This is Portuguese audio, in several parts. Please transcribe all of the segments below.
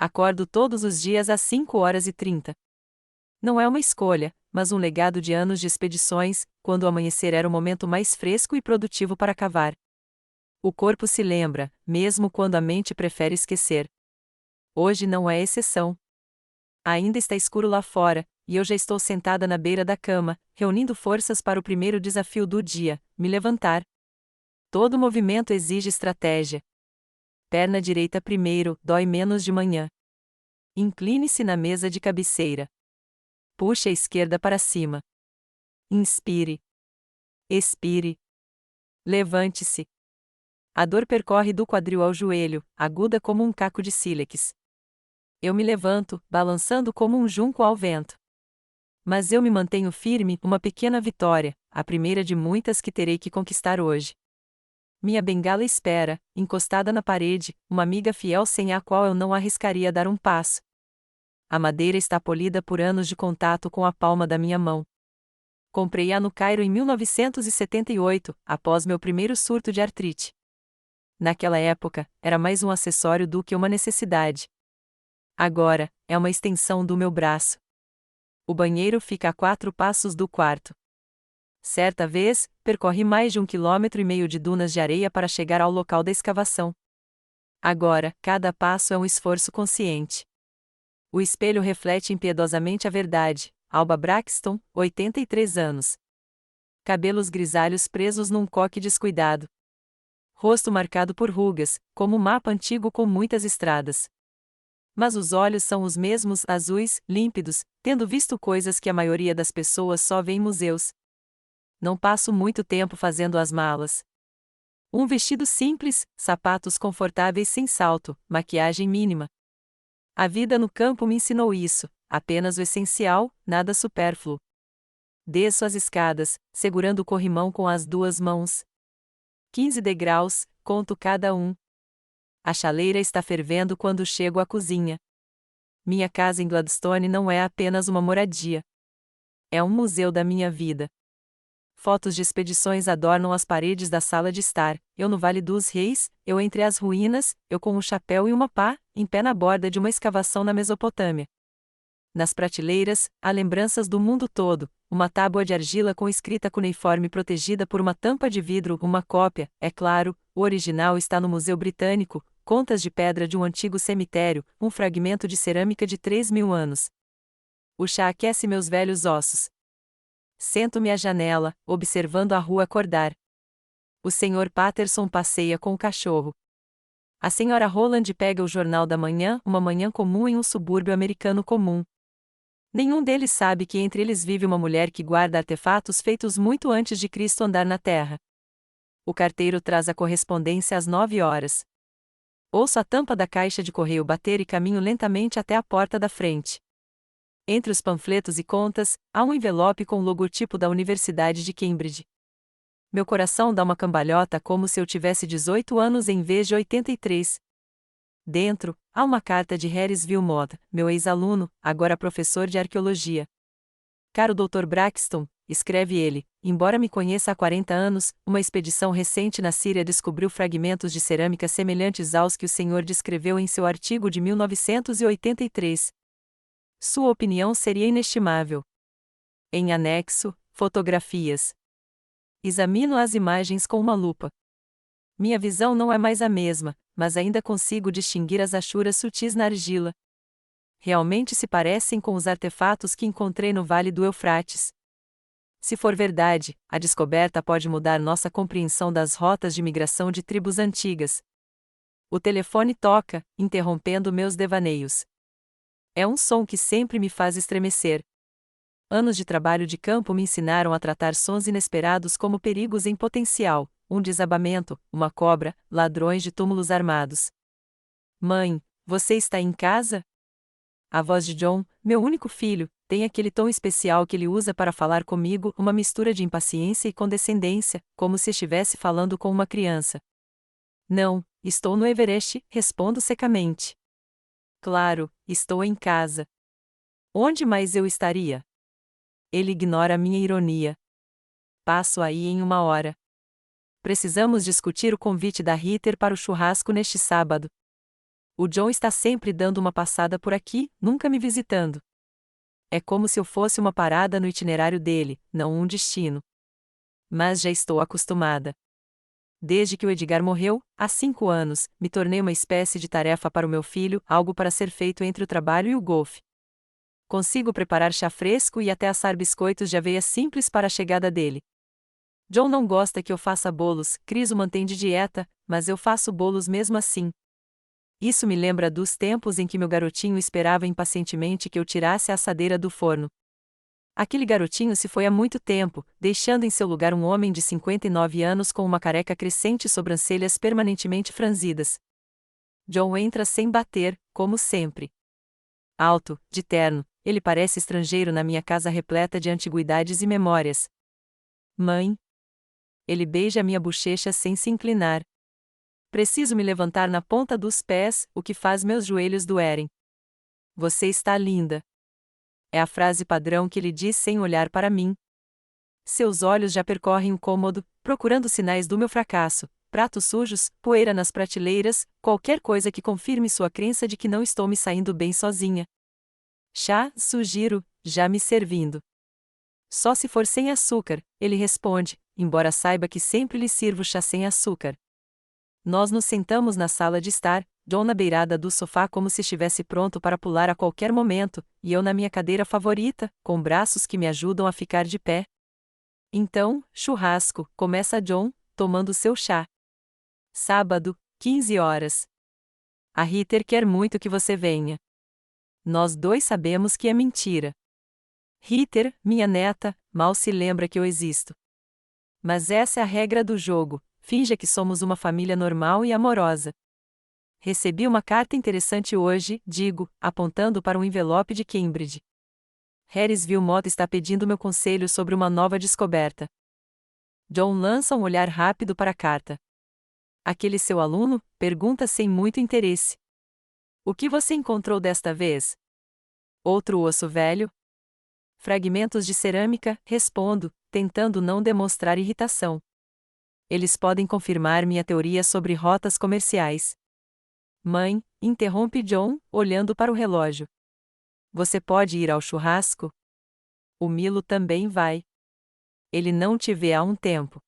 Acordo todos os dias às 5h30. Não é uma escolha, mas um legado de anos de expedições, quando o amanhecer era o momento mais fresco e produtivo para cavar. O corpo se lembra, mesmo quando a mente prefere esquecer. Hoje não é exceção. Ainda está escuro lá fora, e eu já estou sentada na beira da cama, reunindo forças para o primeiro desafio do dia, me levantar. Todo movimento exige estratégia. Perna direita primeiro, dói menos de manhã. Incline-se na mesa de cabeceira. Puxe a esquerda para cima. Inspire. Expire. Levante-se. A dor percorre do quadril ao joelho, aguda como um caco de sílex. Eu me levanto, balançando como um junco ao vento. Mas eu me mantenho firme, uma pequena vitória, a primeira de muitas que terei que conquistar hoje. Minha bengala espera, encostada na parede, uma amiga fiel sem a qual eu não arriscaria dar um passo. A madeira está polida por anos de contato com a palma da minha mão. Comprei-a no Cairo em 1978, após meu primeiro surto de artrite. Naquela época, era mais um acessório do que uma necessidade. Agora, é uma extensão do meu braço. O banheiro fica a 4 passos do quarto. Certa vez, percorri mais de 1,5 km de dunas de areia para chegar ao local da escavação. Agora, cada passo é um esforço consciente. O espelho reflete impiedosamente a verdade. Alba Braxton, 83 anos. Cabelos grisalhos presos num coque descuidado. Rosto marcado por rugas, como um mapa antigo com muitas estradas. Mas os olhos são os mesmos, azuis, límpidos, tendo visto coisas que a maioria das pessoas só vê em museus. Não passo muito tempo fazendo as malas. Um vestido simples, sapatos confortáveis sem salto, maquiagem mínima. A vida no campo me ensinou isso, apenas o essencial, nada supérfluo. Desço as escadas, segurando o corrimão com as 2 mãos. 15 degraus, conto cada um. A chaleira está fervendo quando chego à cozinha. Minha casa em Gladstone não é apenas uma moradia. É um museu da minha vida. Fotos de expedições adornam as paredes da sala de estar, eu no Vale dos Reis, eu entre as ruínas, eu com um chapéu e uma pá, em pé na borda de uma escavação na Mesopotâmia. Nas prateleiras, há lembranças do mundo todo, uma tábua de argila com escrita cuneiforme protegida por uma tampa de vidro, uma cópia, é claro, o original está no Museu Britânico, contas de pedra de um antigo cemitério, um fragmento de cerâmica de 3.000 anos. O chá aquece meus velhos ossos. Sento-me à janela, observando a rua acordar. O Sr. Patterson passeia com o cachorro. A Sra. Holland pega o jornal da manhã, uma manhã comum em um subúrbio americano comum. Nenhum deles sabe que entre eles vive uma mulher que guarda artefatos feitos muito antes de Cristo andar na terra. O carteiro traz a correspondência às 9 horas. Ouço a tampa da caixa de correio bater e caminho lentamente até a porta da frente. Entre os panfletos e contas, há um envelope com o logotipo da Universidade de Cambridge. Meu coração dá uma cambalhota como se eu tivesse 18 anos em vez de 83. Dentro, há uma carta de Harris Wilmot, meu ex-aluno, agora professor de arqueologia. Caro Dr. Braxton, escreve ele, embora me conheça há 40 anos, uma expedição recente na Síria descobriu fragmentos de cerâmica semelhantes aos que o senhor descreveu em seu artigo de 1983. Sua opinião seria inestimável. Em anexo, fotografias. Examino as imagens com uma lupa. Minha visão não é mais a mesma, mas ainda consigo distinguir as achuras sutis na argila. Realmente se parecem com os artefatos que encontrei no Vale do Eufrates. Se for verdade, a descoberta pode mudar nossa compreensão das rotas de migração de tribos antigas. O telefone toca, interrompendo meus devaneios. É um som que sempre me faz estremecer. Anos de trabalho de campo me ensinaram a tratar sons inesperados como perigos em potencial, um desabamento, uma cobra, ladrões de túmulos armados. Mãe, você está em casa? A voz de John, meu único filho, tem aquele tom especial que ele usa para falar comigo, uma mistura de impaciência e condescendência, como se estivesse falando com uma criança. Não, estou no Everest, respondo secamente. Claro, estou em casa. Onde mais eu estaria? Ele ignora minha ironia. Passo aí em 1 hora. Precisamos discutir o convite da Ritter para o churrasco neste sábado. O John está sempre dando uma passada por aqui, nunca me visitando. É como se eu fosse uma parada no itinerário dele, não um destino. Mas já estou acostumada. Desde que o Edgar morreu, há 5 anos, me tornei uma espécie de tarefa para o meu filho, algo para ser feito entre o trabalho e o golfe. Consigo preparar chá fresco e até assar biscoitos de aveia simples para a chegada dele. John não gosta que eu faça bolos, Chris o mantém de dieta, mas eu faço bolos mesmo assim. Isso me lembra dos tempos em que meu garotinho esperava impacientemente que eu tirasse a assadeira do forno. Aquele garotinho se foi há muito tempo, deixando em seu lugar um homem de 59 anos com uma careca crescente e sobrancelhas permanentemente franzidas. John entra sem bater, como sempre. Alto, de terno, ele parece estrangeiro na minha casa repleta de antiguidades e memórias. Mãe? Ele beija minha bochecha sem se inclinar. Preciso me levantar na ponta dos pés, o que faz meus joelhos doerem. Você está linda. É a frase padrão que ele diz sem olhar para mim. Seus olhos já percorrem o cômodo, procurando sinais do meu fracasso, pratos sujos, poeira nas prateleiras, qualquer coisa que confirme sua crença de que não estou me saindo bem sozinha. Chá, sugiro, já me servindo. Só se for sem açúcar, ele responde, embora saiba que sempre lhe sirvo chá sem açúcar. Nós nos sentamos na sala de estar, John na beirada do sofá como se estivesse pronto para pular a qualquer momento, e eu na minha cadeira favorita, com braços que me ajudam a ficar de pé. Então, churrasco, começa John, tomando seu chá. Sábado, 15 horas. A Ritter quer muito que você venha. Nós dois sabemos que é mentira. Ritter, minha neta, mal se lembra que eu existo. Mas essa é a regra do jogo, finja que somos uma família normal e amorosa. Recebi uma carta interessante hoje, digo, apontando para um envelope de Cambridge. Harrisville Mott está pedindo meu conselho sobre uma nova descoberta. John lança um olhar rápido para a carta. Aquele seu aluno? Pergunta sem muito interesse. O que você encontrou desta vez? Outro osso velho? Fragmentos de cerâmica, respondo, tentando não demonstrar irritação. Eles podem confirmar minha teoria sobre rotas comerciais. Mãe, interrompe John, olhando para o relógio. Você pode ir ao churrasco? O Milo também vai. Ele não te vê há um tempo.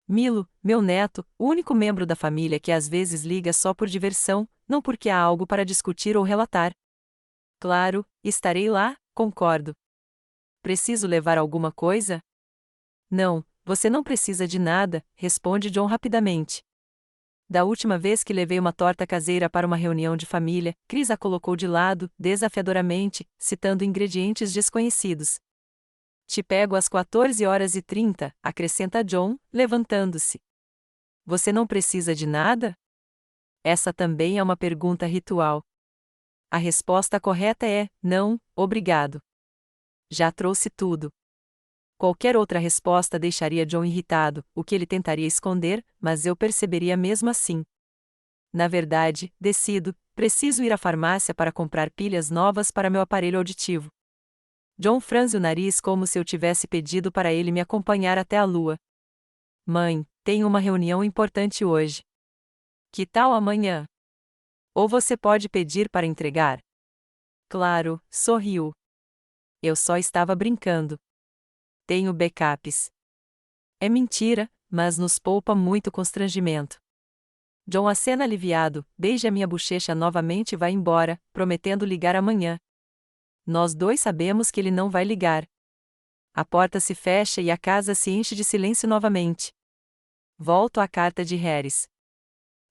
Milo, meu neto, o único membro da família que às vezes liga só por diversão, não porque há algo para discutir ou relatar. Claro, estarei lá, concordo. Preciso levar alguma coisa? Não, você não precisa de nada, responde John rapidamente. Da última vez que levei uma torta caseira para uma reunião de família, Chris a colocou de lado, desafiadoramente, citando ingredientes desconhecidos. Te pego às 14h30, acrescenta John, levantando-se. Você não precisa de nada? Essa também é uma pergunta ritual. A resposta correta é: não, obrigado. Já trouxe tudo. Qualquer outra resposta deixaria John irritado, o que ele tentaria esconder, mas eu perceberia mesmo assim. Na verdade, decido, preciso ir à farmácia para comprar pilhas novas para meu aparelho auditivo. John franze o nariz como se eu tivesse pedido para ele me acompanhar até a lua. Mãe, tenho uma reunião importante hoje. Que tal amanhã? Ou você pode pedir para entregar? Claro, sorriu. Eu só estava brincando. Tenho backups. É mentira, mas nos poupa muito constrangimento. John acena aliviado, beija minha bochecha novamente e vai embora, prometendo ligar amanhã. Nós dois sabemos que ele não vai ligar. A porta se fecha e a casa se enche de silêncio novamente. Volto à carta de Harris.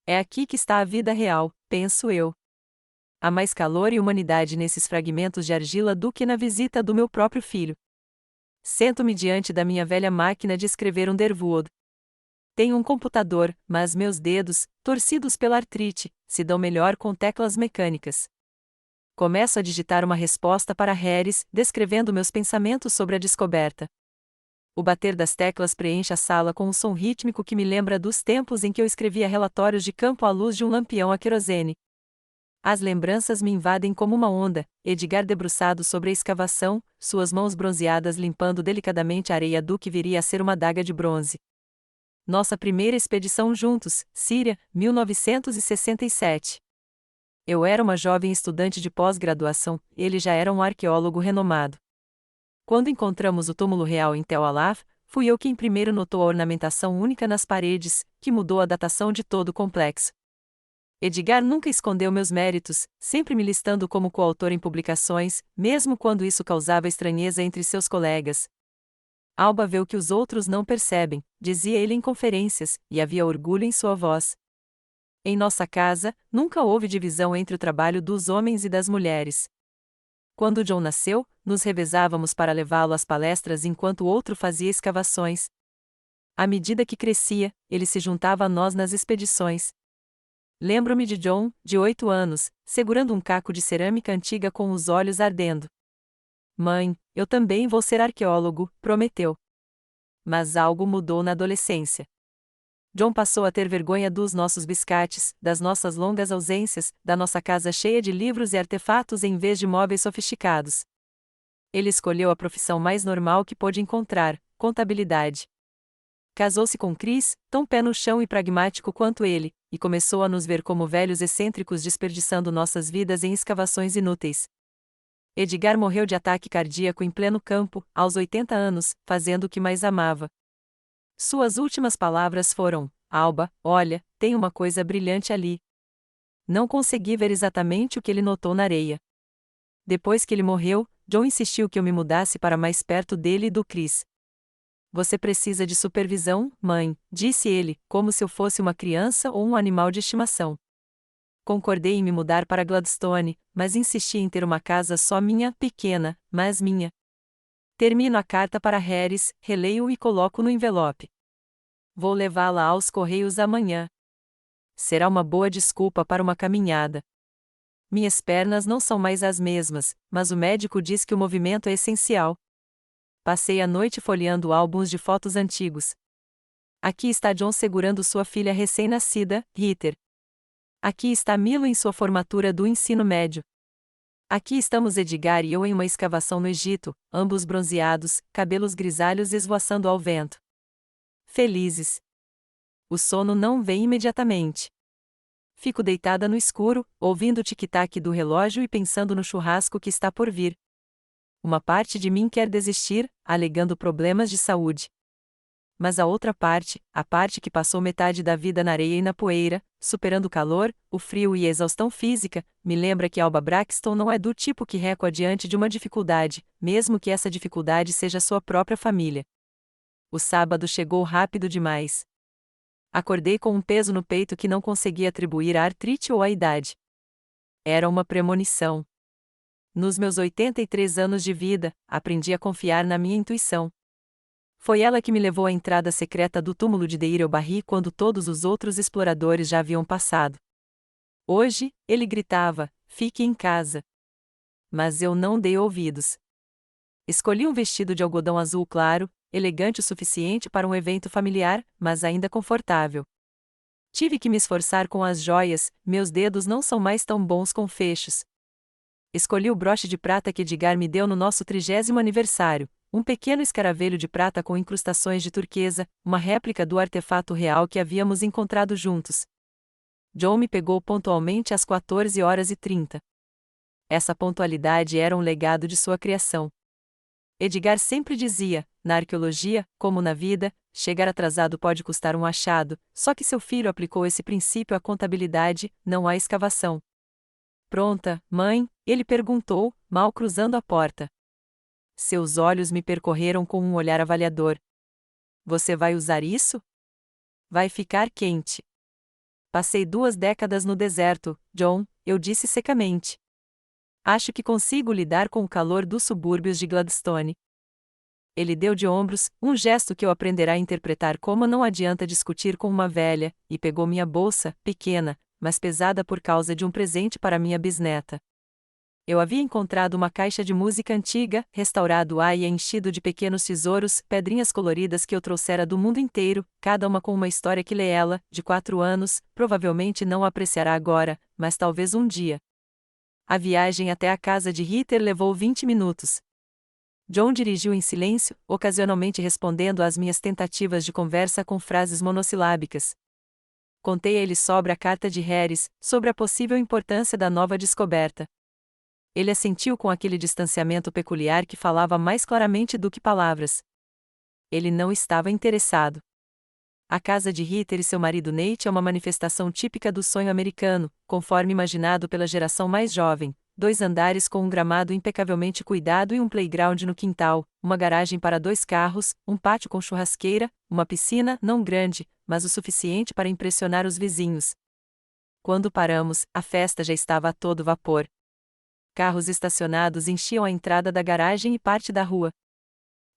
É aqui que está a vida real, penso eu. Há mais calor e humanidade nesses fragmentos de argila do que na visita do meu próprio filho. Sento-me diante da minha velha máquina de escrever um Derwood. Tenho um computador, mas meus dedos, torcidos pela artrite, se dão melhor com teclas mecânicas. Começo a digitar uma resposta para Harris, descrevendo meus pensamentos sobre a descoberta. O bater das teclas preenche a sala com um som rítmico que me lembra dos tempos em que eu escrevia relatórios de campo à luz de um lampião a querosene. As lembranças me invadem como uma onda, Edgar debruçado sobre a escavação, suas mãos bronzeadas limpando delicadamente a areia do que viria a ser uma adaga de bronze. Nossa primeira expedição juntos, Síria, 1967. Eu era uma jovem estudante de pós-graduação, ele já era um arqueólogo renomado. Quando encontramos o túmulo real em Tel Alaf, fui eu quem primeiro notou a ornamentação única nas paredes, que mudou a datação de todo o complexo. Edgar nunca escondeu meus méritos, sempre me listando como coautor em publicações, mesmo quando isso causava estranheza entre seus colegas. Alba vê o que os outros não percebem, dizia ele em conferências, e havia orgulho em sua voz. Em nossa casa, nunca houve divisão entre o trabalho dos homens e das mulheres. Quando John nasceu, nos revezávamos para levá-lo às palestras enquanto o outro fazia escavações. À medida que crescia, ele se juntava a nós nas expedições. Lembro-me de John, de 8 anos, segurando um caco de cerâmica antiga com os olhos ardendo. Mãe, eu também vou ser arqueólogo, prometeu. Mas algo mudou na adolescência. John passou a ter vergonha dos nossos biscates, das nossas longas ausências, da nossa casa cheia de livros e artefatos em vez de móveis sofisticados. Ele escolheu a profissão mais normal que pôde encontrar, contabilidade. Casou-se com Chris, tão pé no chão e pragmático quanto ele, e começou a nos ver como velhos excêntricos desperdiçando nossas vidas em escavações inúteis. Edgar morreu de ataque cardíaco em pleno campo, aos 80 anos, fazendo o que mais amava. Suas últimas palavras foram: Alba, olha, tem uma coisa brilhante ali. Não consegui ver exatamente o que ele notou na areia. Depois que ele morreu, John insistiu que eu me mudasse para mais perto dele e do Chris. Você precisa de supervisão, mãe, disse ele, como se eu fosse uma criança ou um animal de estimação. Concordei em me mudar para Gladstone, mas insisti em ter uma casa só minha, pequena, mas minha. Termino a carta para Harris, releio e coloco no envelope. Vou levá-la aos correios amanhã. Será uma boa desculpa para uma caminhada. Minhas pernas não são mais as mesmas, mas o médico diz que o movimento é essencial. Passei a noite folheando álbuns de fotos antigos. Aqui está John segurando sua filha recém-nascida, Heather. Aqui está Milo em sua formatura do ensino médio. Aqui estamos Edgar e eu em uma escavação no Egito, ambos bronzeados, cabelos grisalhos esvoaçando ao vento. Felizes. O sono não vem imediatamente. Fico deitada no escuro, ouvindo o tic-tac do relógio e pensando no churrasco que está por vir. Uma parte de mim quer desistir, alegando problemas de saúde. Mas a outra parte, a parte que passou metade da vida na areia e na poeira, superando o calor, o frio e a exaustão física, me lembra que Alba Braxton não é do tipo que recua diante de uma dificuldade, mesmo que essa dificuldade seja sua própria família. O sábado chegou rápido demais. Acordei com um peso no peito que não conseguia atribuir à artrite ou à idade. Era uma premonição. Nos meus 83 anos de vida, aprendi a confiar na minha intuição. Foi ela que me levou à entrada secreta do túmulo de Deir el-Bahri quando todos os outros exploradores já haviam passado. Hoje, ele gritava, fique em casa. Mas eu não dei ouvidos. Escolhi um vestido de algodão azul claro, elegante o suficiente para um evento familiar, mas ainda confortável. Tive que me esforçar com as joias, meus dedos não são mais tão bons com fechos. Escolhi o broche de prata que Edgar me deu no nosso 30º aniversário, um pequeno escaravelho de prata com incrustações de turquesa, uma réplica do artefato real que havíamos encontrado juntos. John me pegou pontualmente às 14h30. Essa pontualidade era um legado de sua criação. Edgar sempre dizia, na arqueologia, como na vida, chegar atrasado pode custar um achado, só que seu filho aplicou esse princípio à contabilidade, não à escavação. Pronta, mãe? Ele perguntou, mal cruzando a porta. Seus olhos me percorreram com um olhar avaliador. Você vai usar isso? Vai ficar quente. Passei 2 décadas no deserto, John, eu disse secamente. Acho que consigo lidar com o calor dos subúrbios de Gladstone. Ele deu de ombros, um gesto que eu aprenderá a interpretar como não adianta discutir com uma velha, e pegou minha bolsa, pequena, mas pesada por causa de um presente para minha bisneta. Eu havia encontrado uma caixa de música antiga, restaurado e enchido de pequenos tesouros, pedrinhas coloridas que eu trouxera do mundo inteiro, cada uma com uma história que ela, de 4 anos, provavelmente não apreciará agora, mas talvez um dia. A viagem até a casa de Heather levou 20 minutos. John dirigiu em silêncio, ocasionalmente respondendo às minhas tentativas de conversa com frases monossilábicas. Contei a ele sobre a carta de Harris, sobre a possível importância da nova descoberta. Ele assentiu com aquele distanciamento peculiar que falava mais claramente do que palavras. Ele não estava interessado. A casa de Ritter e seu marido Nate é uma manifestação típica do sonho americano, conforme imaginado pela geração mais jovem. 2 andares com um gramado impecavelmente cuidado e um playground no quintal, uma garagem para 2 carros, um pátio com churrasqueira, uma piscina, não grande, mas o suficiente para impressionar os vizinhos. Quando paramos, a festa já estava a todo vapor. Carros estacionados enchiam a entrada da garagem e parte da rua.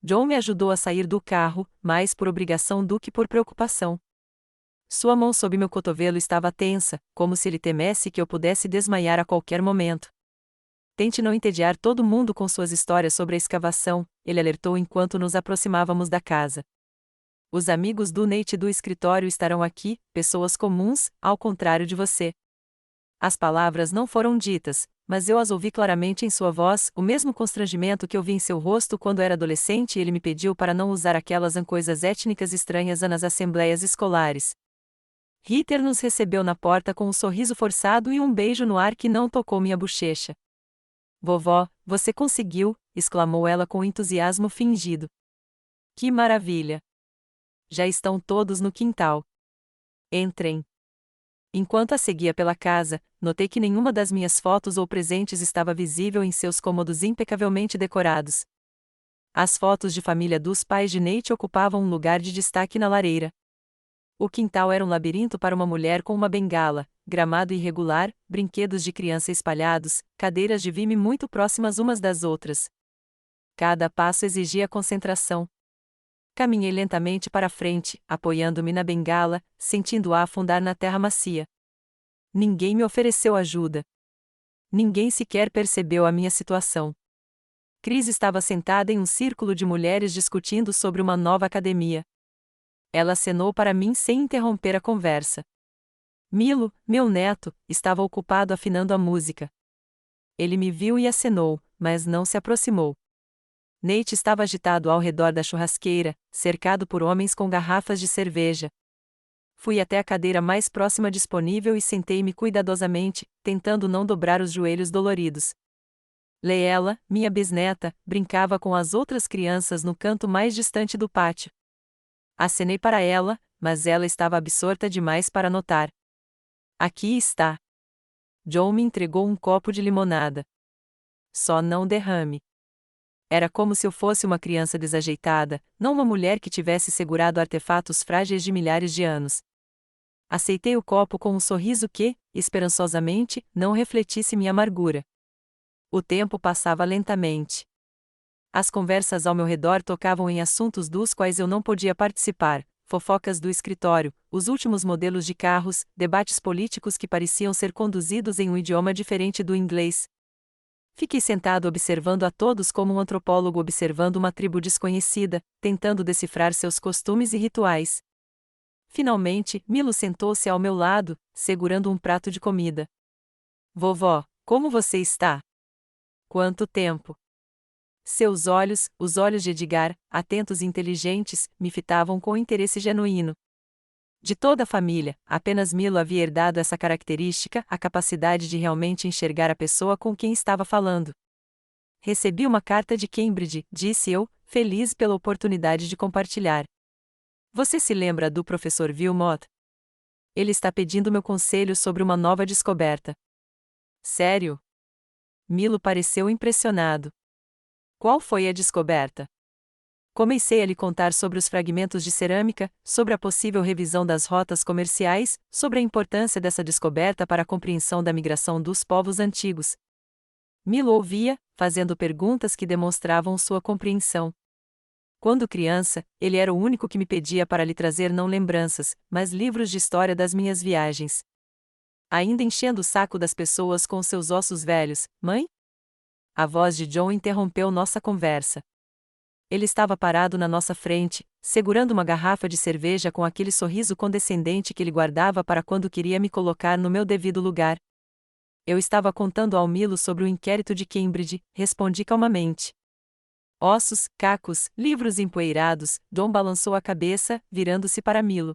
John me ajudou a sair do carro, mais por obrigação do que por preocupação. Sua mão sob meu cotovelo estava tensa, como se ele temesse que eu pudesse desmaiar a qualquer momento. Tente não entediar todo mundo com suas histórias sobre a escavação, ele alertou enquanto nos aproximávamos da casa. Os amigos do Nate do escritório estarão aqui, pessoas comuns, ao contrário de você. As palavras não foram ditas, mas eu as ouvi claramente em sua voz, o mesmo constrangimento que eu vi em seu rosto quando era adolescente e ele me pediu para não usar aquelas coisas étnicas estranhas nas assembleias escolares. Ritter nos recebeu na porta com um sorriso forçado e um beijo no ar que não tocou minha bochecha. Vovó, você conseguiu, exclamou ela com entusiasmo fingido. Que maravilha! Já estão todos no quintal. Entrem. Enquanto a seguia pela casa, notei que nenhuma das minhas fotos ou presentes estava visível em seus cômodos impecavelmente decorados. As fotos de família dos pais de Nate ocupavam um lugar de destaque na lareira. O quintal era um labirinto para uma mulher com uma bengala, gramado irregular, brinquedos de criança espalhados, cadeiras de vime muito próximas umas das outras. Cada passo exigia concentração. Caminhei lentamente para frente, apoiando-me na bengala, sentindo-a afundar na terra macia. Ninguém me ofereceu ajuda. Ninguém sequer percebeu a minha situação. Chris estava sentada em um círculo de mulheres discutindo sobre uma nova academia. Ela acenou para mim sem interromper a conversa. Milo, meu neto, estava ocupado afinando a música. Ele me viu e acenou, mas não se aproximou. Nate estava agitado ao redor da churrasqueira, cercado por homens com garrafas de cerveja. Fui até a cadeira mais próxima disponível e sentei-me cuidadosamente, tentando não dobrar os joelhos doloridos. Leela, minha bisneta, brincava com as outras crianças no canto mais distante do pátio. Acenei para ela, mas ela estava absorta demais para notar. Aqui está. John me entregou um copo de limonada. Só não derrame. Era como se eu fosse uma criança desajeitada, não uma mulher que tivesse segurado artefatos frágeis de milhares de anos. Aceitei o copo com um sorriso que, esperançosamente, não refletisse minha amargura. O tempo passava lentamente. As conversas ao meu redor tocavam em assuntos dos quais eu não podia participar, fofocas do escritório, os últimos modelos de carros, debates políticos que pareciam ser conduzidos em um idioma diferente do inglês. Fiquei sentado observando a todos como um antropólogo observando uma tribo desconhecida, tentando decifrar seus costumes e rituais. Finalmente, Milo sentou-se ao meu lado, segurando um prato de comida. Vovó, como você está? Quanto tempo? Seus olhos, os olhos de Edgar, atentos e inteligentes, me fitavam com interesse genuíno. De toda a família, apenas Milo havia herdado essa característica, a capacidade de realmente enxergar a pessoa com quem estava falando. Recebi uma carta de Cambridge, disse eu, feliz pela oportunidade de compartilhar. Você se lembra do professor Wilmot? Ele está pedindo meu conselho sobre uma nova descoberta. Sério? Milo pareceu impressionado. Qual foi a descoberta? Comecei a lhe contar sobre os fragmentos de cerâmica, sobre a possível revisão das rotas comerciais, sobre a importância dessa descoberta para a compreensão da migração dos povos antigos. Milo ouvia, fazendo perguntas que demonstravam sua compreensão. Quando criança, ele era o único que me pedia para lhe trazer não lembranças, mas livros de história das minhas viagens. Ainda enchendo o saco das pessoas com seus ossos velhos, mãe? A voz de John interrompeu nossa conversa. Ele estava parado na nossa frente, segurando uma garrafa de cerveja com aquele sorriso condescendente que ele guardava para quando queria me colocar no meu devido lugar. Eu estava contando ao Milo sobre o inquérito de Cambridge, respondi calmamente. Ossos, cacos, livros empoeirados, John balançou a cabeça, virando-se para Milo.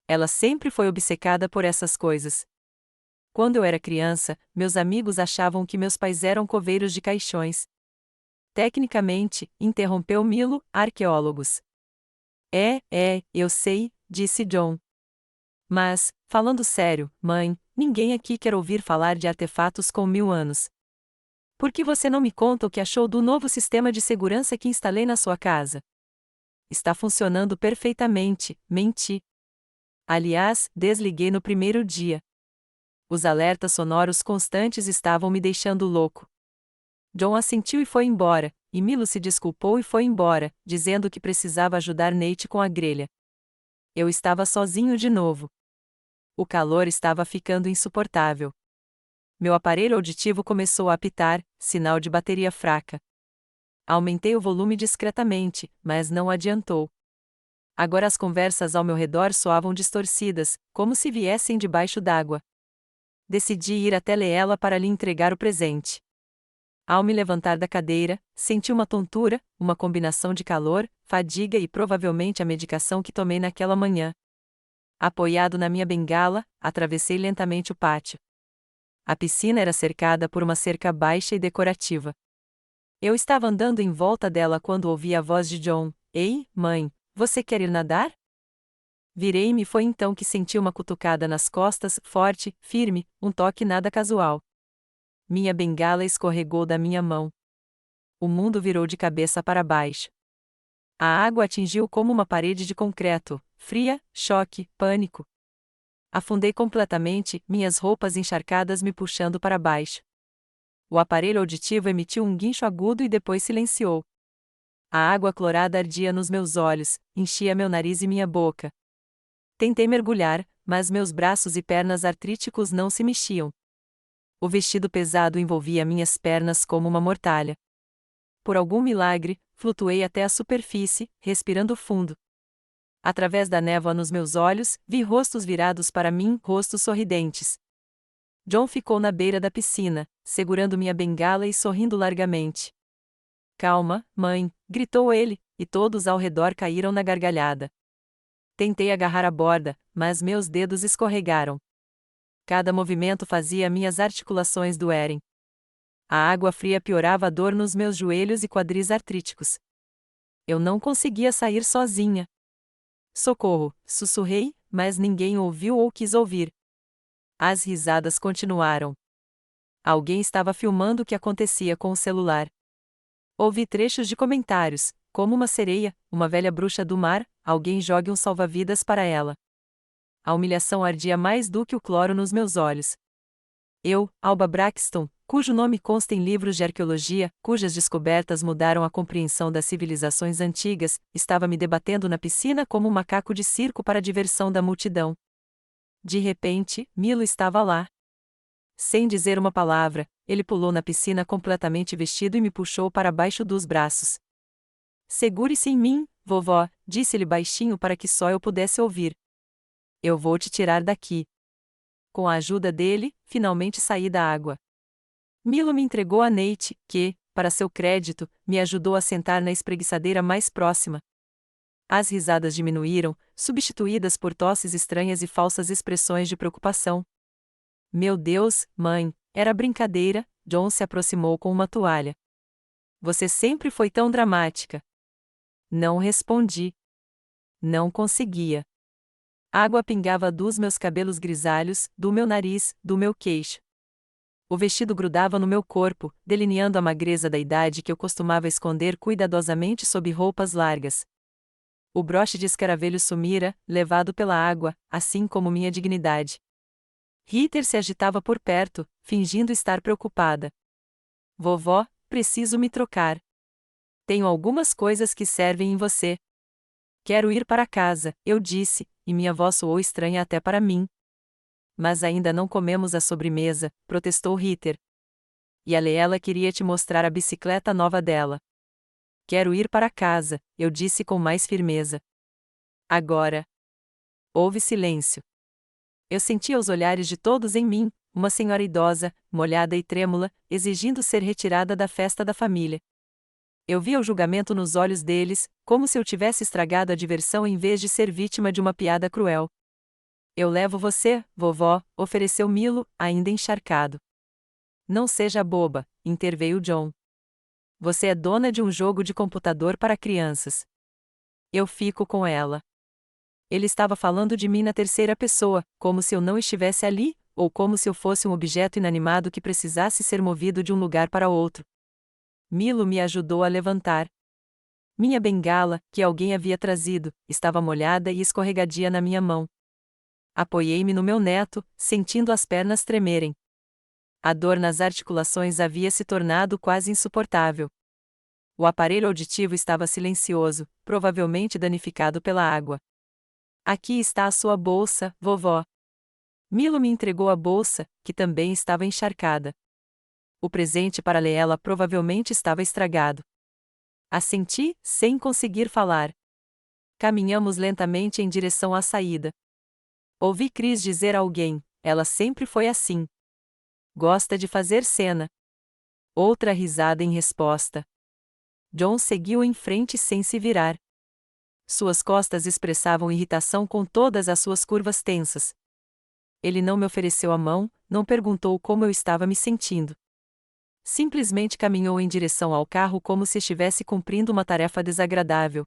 Ela sempre foi obcecada por essas coisas. Quando eu era criança, meus amigos achavam que meus pais eram coveiros de caixões. Tecnicamente, interrompeu Milo, arqueólogos. Eu sei, disse John. Mas, falando sério, mãe, ninguém aqui quer ouvir falar de artefatos com 1000 anos. Por que você não me conta o que achou do novo sistema de segurança que instalei na sua casa? Está funcionando perfeitamente, menti. Aliás, desliguei no primeiro dia. Os alertas sonoros constantes estavam me deixando louco. John assentiu e foi embora, e Milo se desculpou e foi embora, dizendo que precisava ajudar Nate com a grelha. Eu estava sozinho de novo. O calor estava ficando insuportável. Meu aparelho auditivo começou a apitar, sinal de bateria fraca. Aumentei o volume discretamente, mas não adiantou. Agora as conversas ao meu redor soavam distorcidas, como se viessem debaixo d'água. Decidi ir até Leela para lhe entregar o presente. Ao me levantar da cadeira, senti uma tontura, uma combinação de calor, fadiga e provavelmente a medicação que tomei naquela manhã. Apoiado na minha bengala, atravessei lentamente o pátio. A piscina era cercada por uma cerca baixa e decorativa. Eu estava andando em volta dela quando ouvi a voz de John: "Ei, mãe, você quer ir nadar?" Virei-me e foi então que senti uma cutucada nas costas, forte, firme, um toque nada casual. Minha bengala escorregou da minha mão. O mundo virou de cabeça para baixo. A água atingiu como uma parede de concreto, fria, choque, pânico. Afundei completamente, minhas roupas encharcadas me puxando para baixo. O aparelho auditivo emitiu um guincho agudo e depois silenciou. A água clorada ardia nos meus olhos, enchia meu nariz e minha boca. Tentei mergulhar, mas meus braços e pernas artríticos não se mexiam. O vestido pesado envolvia minhas pernas como uma mortalha. Por algum milagre, flutuei até a superfície, respirando fundo. Através da névoa nos meus olhos, vi rostos virados para mim, rostos sorridentes. John ficou na beira da piscina, segurando minha bengala e sorrindo largamente. "Calma, mãe", gritou ele, e todos ao redor caíram na gargalhada. Tentei agarrar a borda, mas meus dedos escorregaram. Cada movimento fazia minhas articulações doerem. A água fria piorava a dor nos meus joelhos e quadris artríticos. Eu não conseguia sair sozinha. "Socorro", sussurrei, mas ninguém ouviu ou quis ouvir. As risadas continuaram. Alguém estava filmando o que acontecia com o celular. Ouvi trechos de comentários, como uma sereia, uma velha bruxa do mar, alguém jogue um salva-vidas para ela. A humilhação ardia mais do que o cloro nos meus olhos. Eu, Alba Braxton, cujo nome consta em livros de arqueologia, cujas descobertas mudaram a compreensão das civilizações antigas, estava me debatendo na piscina como um macaco de circo para a diversão da multidão. De repente, Milo estava lá. Sem dizer uma palavra, ele pulou na piscina completamente vestido e me puxou para baixo dos braços. "Segure-se em mim, vovó", disse-lhe baixinho para que só eu pudesse ouvir. "Eu vou te tirar daqui." Com a ajuda dele, finalmente saí da água. Milo me entregou a Nate, que, para seu crédito, me ajudou a sentar na espreguiçadeira mais próxima. As risadas diminuíram, substituídas por tosses estranhas e falsas expressões de preocupação. "Meu Deus, mãe, era brincadeira", John se aproximou com uma toalha. "Você sempre foi tão dramática." Não respondi. Não conseguia. Água pingava dos meus cabelos grisalhos, do meu nariz, do meu queixo. O vestido grudava no meu corpo, delineando a magreza da idade que eu costumava esconder cuidadosamente sob roupas largas. O broche de escaravelho sumira, levado pela água, assim como minha dignidade. Ritter se agitava por perto, fingindo estar preocupada. "Vovó, preciso me trocar. Tenho algumas coisas que servem em você." "Quero ir para casa", eu disse, e minha voz soou estranha até para mim. "Mas ainda não comemos a sobremesa", protestou Ritter. "E a Leela queria te mostrar a bicicleta nova dela." "Quero ir para casa", eu disse com mais firmeza. "Agora." Houve silêncio. Eu sentia os olhares de todos em mim, uma senhora idosa, molhada e trêmula, exigindo ser retirada da festa da família. Eu via o julgamento nos olhos deles, como se eu tivesse estragado a diversão em vez de ser vítima de uma piada cruel. Eu levo você, vovó, ofereceu Milo, ainda encharcado. Não seja boba, interveio John. Você é dona de um jogo de computador para crianças. Eu fico com ela. Ele estava falando de mim na terceira pessoa, como se eu não estivesse ali, ou como se eu fosse um objeto inanimado que precisasse ser movido de um lugar para outro. Milo me ajudou a levantar. Minha bengala, que alguém havia trazido, estava molhada e escorregadia na minha mão. Apoiei-me no meu neto, sentindo as pernas tremerem. A dor nas articulações havia se tornado quase insuportável. O aparelho auditivo estava silencioso, provavelmente danificado pela água. Aqui está a sua bolsa, vovó. Milo me entregou a bolsa, que também estava encharcada. O presente para Leela provavelmente estava estragado. Assenti, sem conseguir falar. Caminhamos lentamente em direção à saída. Ouvi Chris dizer a alguém: ela sempre foi assim. Gosta de fazer cena. Outra risada em resposta. John seguiu em frente sem se virar. Suas costas expressavam irritação com todas as suas curvas tensas. Ele não me ofereceu a mão, não perguntou como eu estava me sentindo. Simplesmente caminhou em direção ao carro como se estivesse cumprindo uma tarefa desagradável.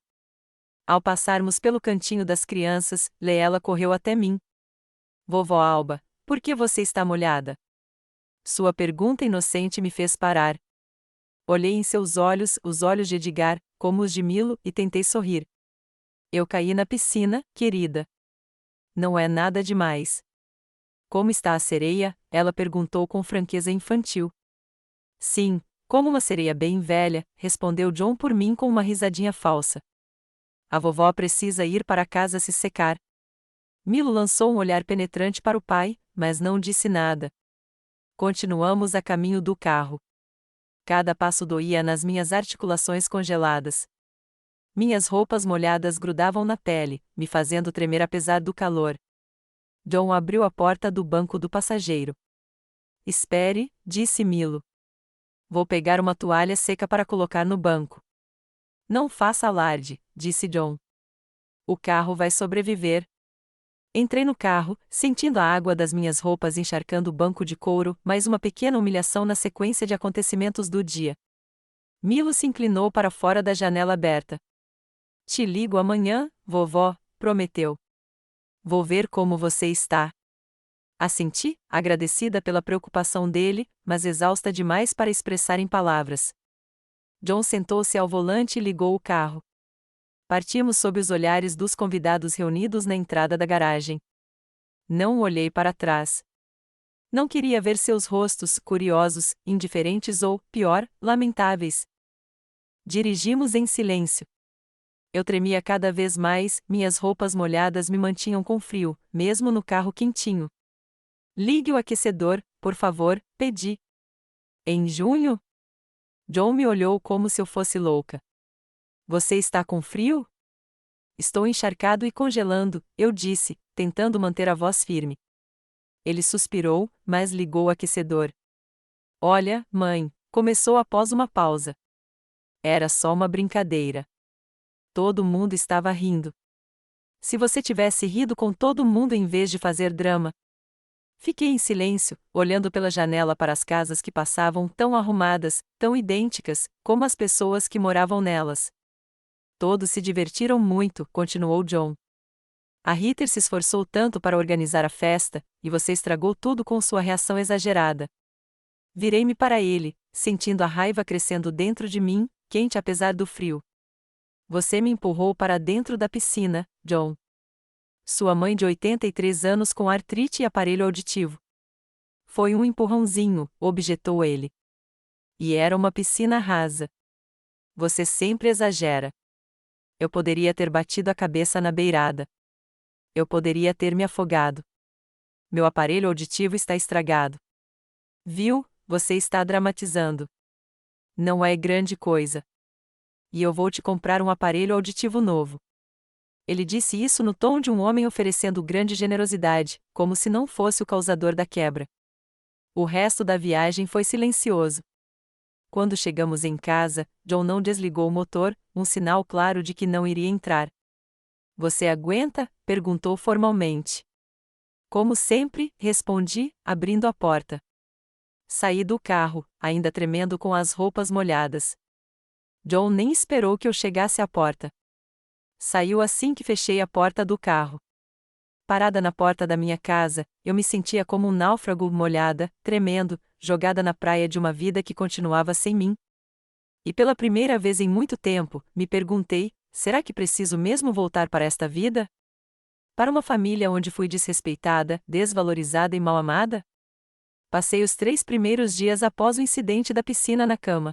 Ao passarmos pelo cantinho das crianças, Leela correu até mim. Vovó Alba, por que você está molhada? Sua pergunta inocente me fez parar. Olhei em seus olhos, os olhos de Edgar, como os de Milo, e tentei sorrir. Eu caí na piscina, querida. Não é nada demais. Como está a sereia? Ela perguntou com franqueza infantil. Sim, como uma sereia bem velha, respondeu John por mim com uma risadinha falsa. A vovó precisa ir para casa se secar. Milo lançou um olhar penetrante para o pai, mas não disse nada. Continuamos a caminho do carro. Cada passo doía nas minhas articulações congeladas. Minhas roupas molhadas grudavam na pele, me fazendo tremer apesar do calor. John abriu a porta do banco do passageiro. Espere, disse Milo. Vou pegar uma toalha seca para colocar no banco. Não faça alarde, disse John. O carro vai sobreviver. Entrei no carro, sentindo a água das minhas roupas encharcando o banco de couro, mais uma pequena humilhação na sequência de acontecimentos do dia. Milo se inclinou para fora da janela aberta. Te ligo amanhã, vovó, prometeu. Vou ver como você está. Assenti, agradecida pela preocupação dele, mas exausta demais para expressar em palavras. John sentou-se ao volante e ligou o carro. Partimos sob os olhares dos convidados reunidos na entrada da garagem. Não olhei para trás. Não queria ver seus rostos, curiosos, indiferentes ou, pior, lamentáveis. Dirigimos em silêncio. Eu tremia cada vez mais, minhas roupas molhadas me mantinham com frio, mesmo no carro quentinho. Ligue o aquecedor, por favor, pedi. Em junho? John me olhou como se eu fosse louca. Você está com frio? Estou encharcado e congelando, eu disse, tentando manter a voz firme. Ele suspirou, mas ligou o aquecedor. Olha, mãe, começou após uma pausa. Era só uma brincadeira. Todo mundo estava rindo. Se você tivesse rido com todo mundo em vez de fazer drama. Fiquei em silêncio, olhando pela janela para as casas que passavam tão arrumadas, tão idênticas, como as pessoas que moravam nelas. Todos se divertiram muito, continuou John. A Ritter se esforçou tanto para organizar a festa, e você estragou tudo com sua reação exagerada. Virei-me para ele, sentindo a raiva crescendo dentro de mim, quente apesar do frio. Você me empurrou para dentro da piscina, John. Sua mãe de 83 anos com artrite e aparelho auditivo. Foi um empurrãozinho, objetou ele. E era uma piscina rasa. Você sempre exagera. Eu poderia ter batido a cabeça na beirada. Eu poderia ter me afogado. Meu aparelho auditivo está estragado. Viu, você está dramatizando. Não é grande coisa. E eu vou te comprar um aparelho auditivo novo. Ele disse isso no tom de um homem oferecendo grande generosidade, como se não fosse o causador da quebra. O resto da viagem foi silencioso. Quando chegamos em casa, John não desligou o motor, um sinal claro de que não iria entrar. Você aguenta? Perguntou formalmente. Como sempre, respondi, abrindo a porta. Saí do carro, ainda tremendo com as roupas molhadas. John nem esperou que eu chegasse à porta. Saiu assim que fechei a porta do carro. Parada na porta da minha casa, eu me sentia como um náufrago, molhada, tremendo, jogada na praia de uma vida que continuava sem mim. E pela primeira vez em muito tempo, me perguntei: será que preciso mesmo voltar para esta vida? Para uma família onde fui desrespeitada, desvalorizada e mal amada? Passei os 3 primeiros dias após o incidente da piscina na cama.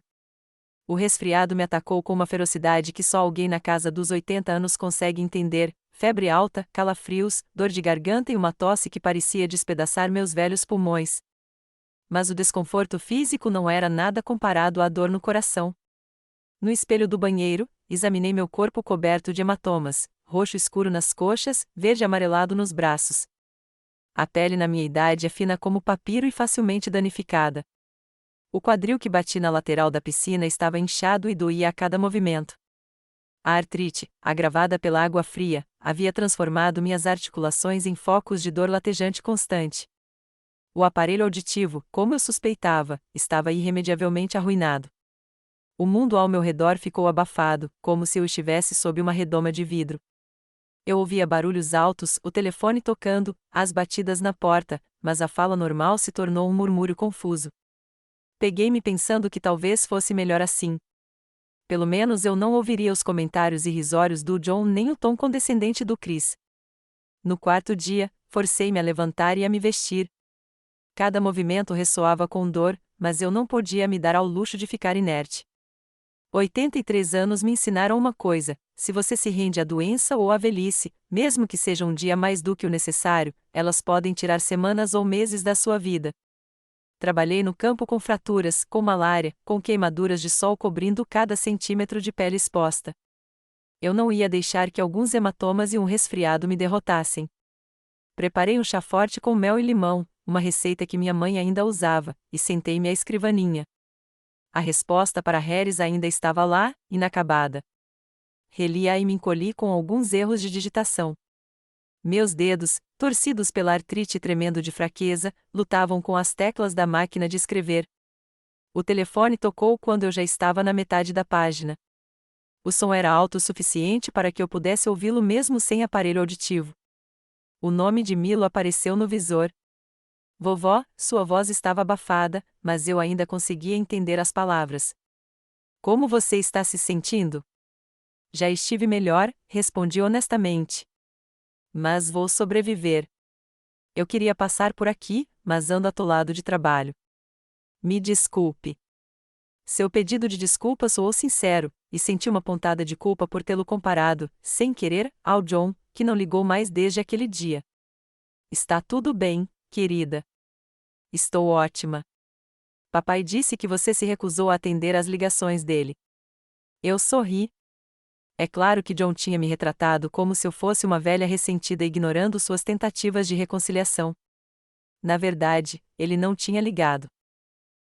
O resfriado me atacou com uma ferocidade que só alguém na casa dos 80 anos consegue entender: febre alta, calafrios, dor de garganta e uma tosse que parecia despedaçar meus velhos pulmões. Mas o desconforto físico não era nada comparado à dor no coração. No espelho do banheiro, examinei meu corpo coberto de hematomas, roxo escuro nas coxas, verde amarelado nos braços. A pele na minha idade é fina como papiro e facilmente danificada. O quadril que bati na lateral da piscina estava inchado e doía a cada movimento. A artrite, agravada pela água fria, havia transformado minhas articulações em focos de dor latejante constante. O aparelho auditivo, como eu suspeitava, estava irremediavelmente arruinado. O mundo ao meu redor ficou abafado, como se eu estivesse sob uma redoma de vidro. Eu ouvia barulhos altos, o telefone tocando, as batidas na porta, mas a fala normal se tornou um murmúrio confuso. Peguei-me pensando que talvez fosse melhor assim. Pelo menos eu não ouviria os comentários irrisórios do John nem o tom condescendente do Chris. No quarto dia, forcei-me a levantar e a me vestir. Cada movimento ressoava com dor, mas eu não podia me dar ao luxo de ficar inerte. 83 anos me ensinaram uma coisa: se você se rende à doença ou à velhice, mesmo que seja um dia mais do que o necessário, elas podem tirar semanas ou meses da sua vida. Trabalhei no campo com fraturas, com malária, com queimaduras de sol cobrindo cada centímetro de pele exposta. Eu não ia deixar que alguns hematomas e um resfriado me derrotassem. Preparei um chá forte com mel e limão, uma receita que minha mãe ainda usava, e sentei-me à escrivaninha. A resposta para Harris ainda estava lá, inacabada. Reli-a e me encolhi com alguns erros de digitação. Meus dedos, torcidos pela artrite e tremendo de fraqueza, lutavam com as teclas da máquina de escrever. O telefone tocou quando eu já estava na metade da página. O som era alto o suficiente para que eu pudesse ouvi-lo mesmo sem aparelho auditivo. O nome de Milo apareceu no visor. Vovó, sua voz estava abafada, mas eu ainda conseguia entender as palavras. Como você está se sentindo? Já estive melhor, respondi honestamente. Mas vou sobreviver. Eu queria passar por aqui, mas ando atolado de trabalho. Me desculpe. Seu pedido de desculpa soou sincero, e senti uma pontada de culpa por tê-lo comparado, sem querer, ao John, que não ligou mais desde aquele dia. Está tudo bem, querida. Estou ótima. Papai disse que você se recusou a atender às ligações dele. Eu sorri. É claro que John tinha me retratado como se eu fosse uma velha ressentida ignorando suas tentativas de reconciliação. Na verdade, ele não tinha ligado.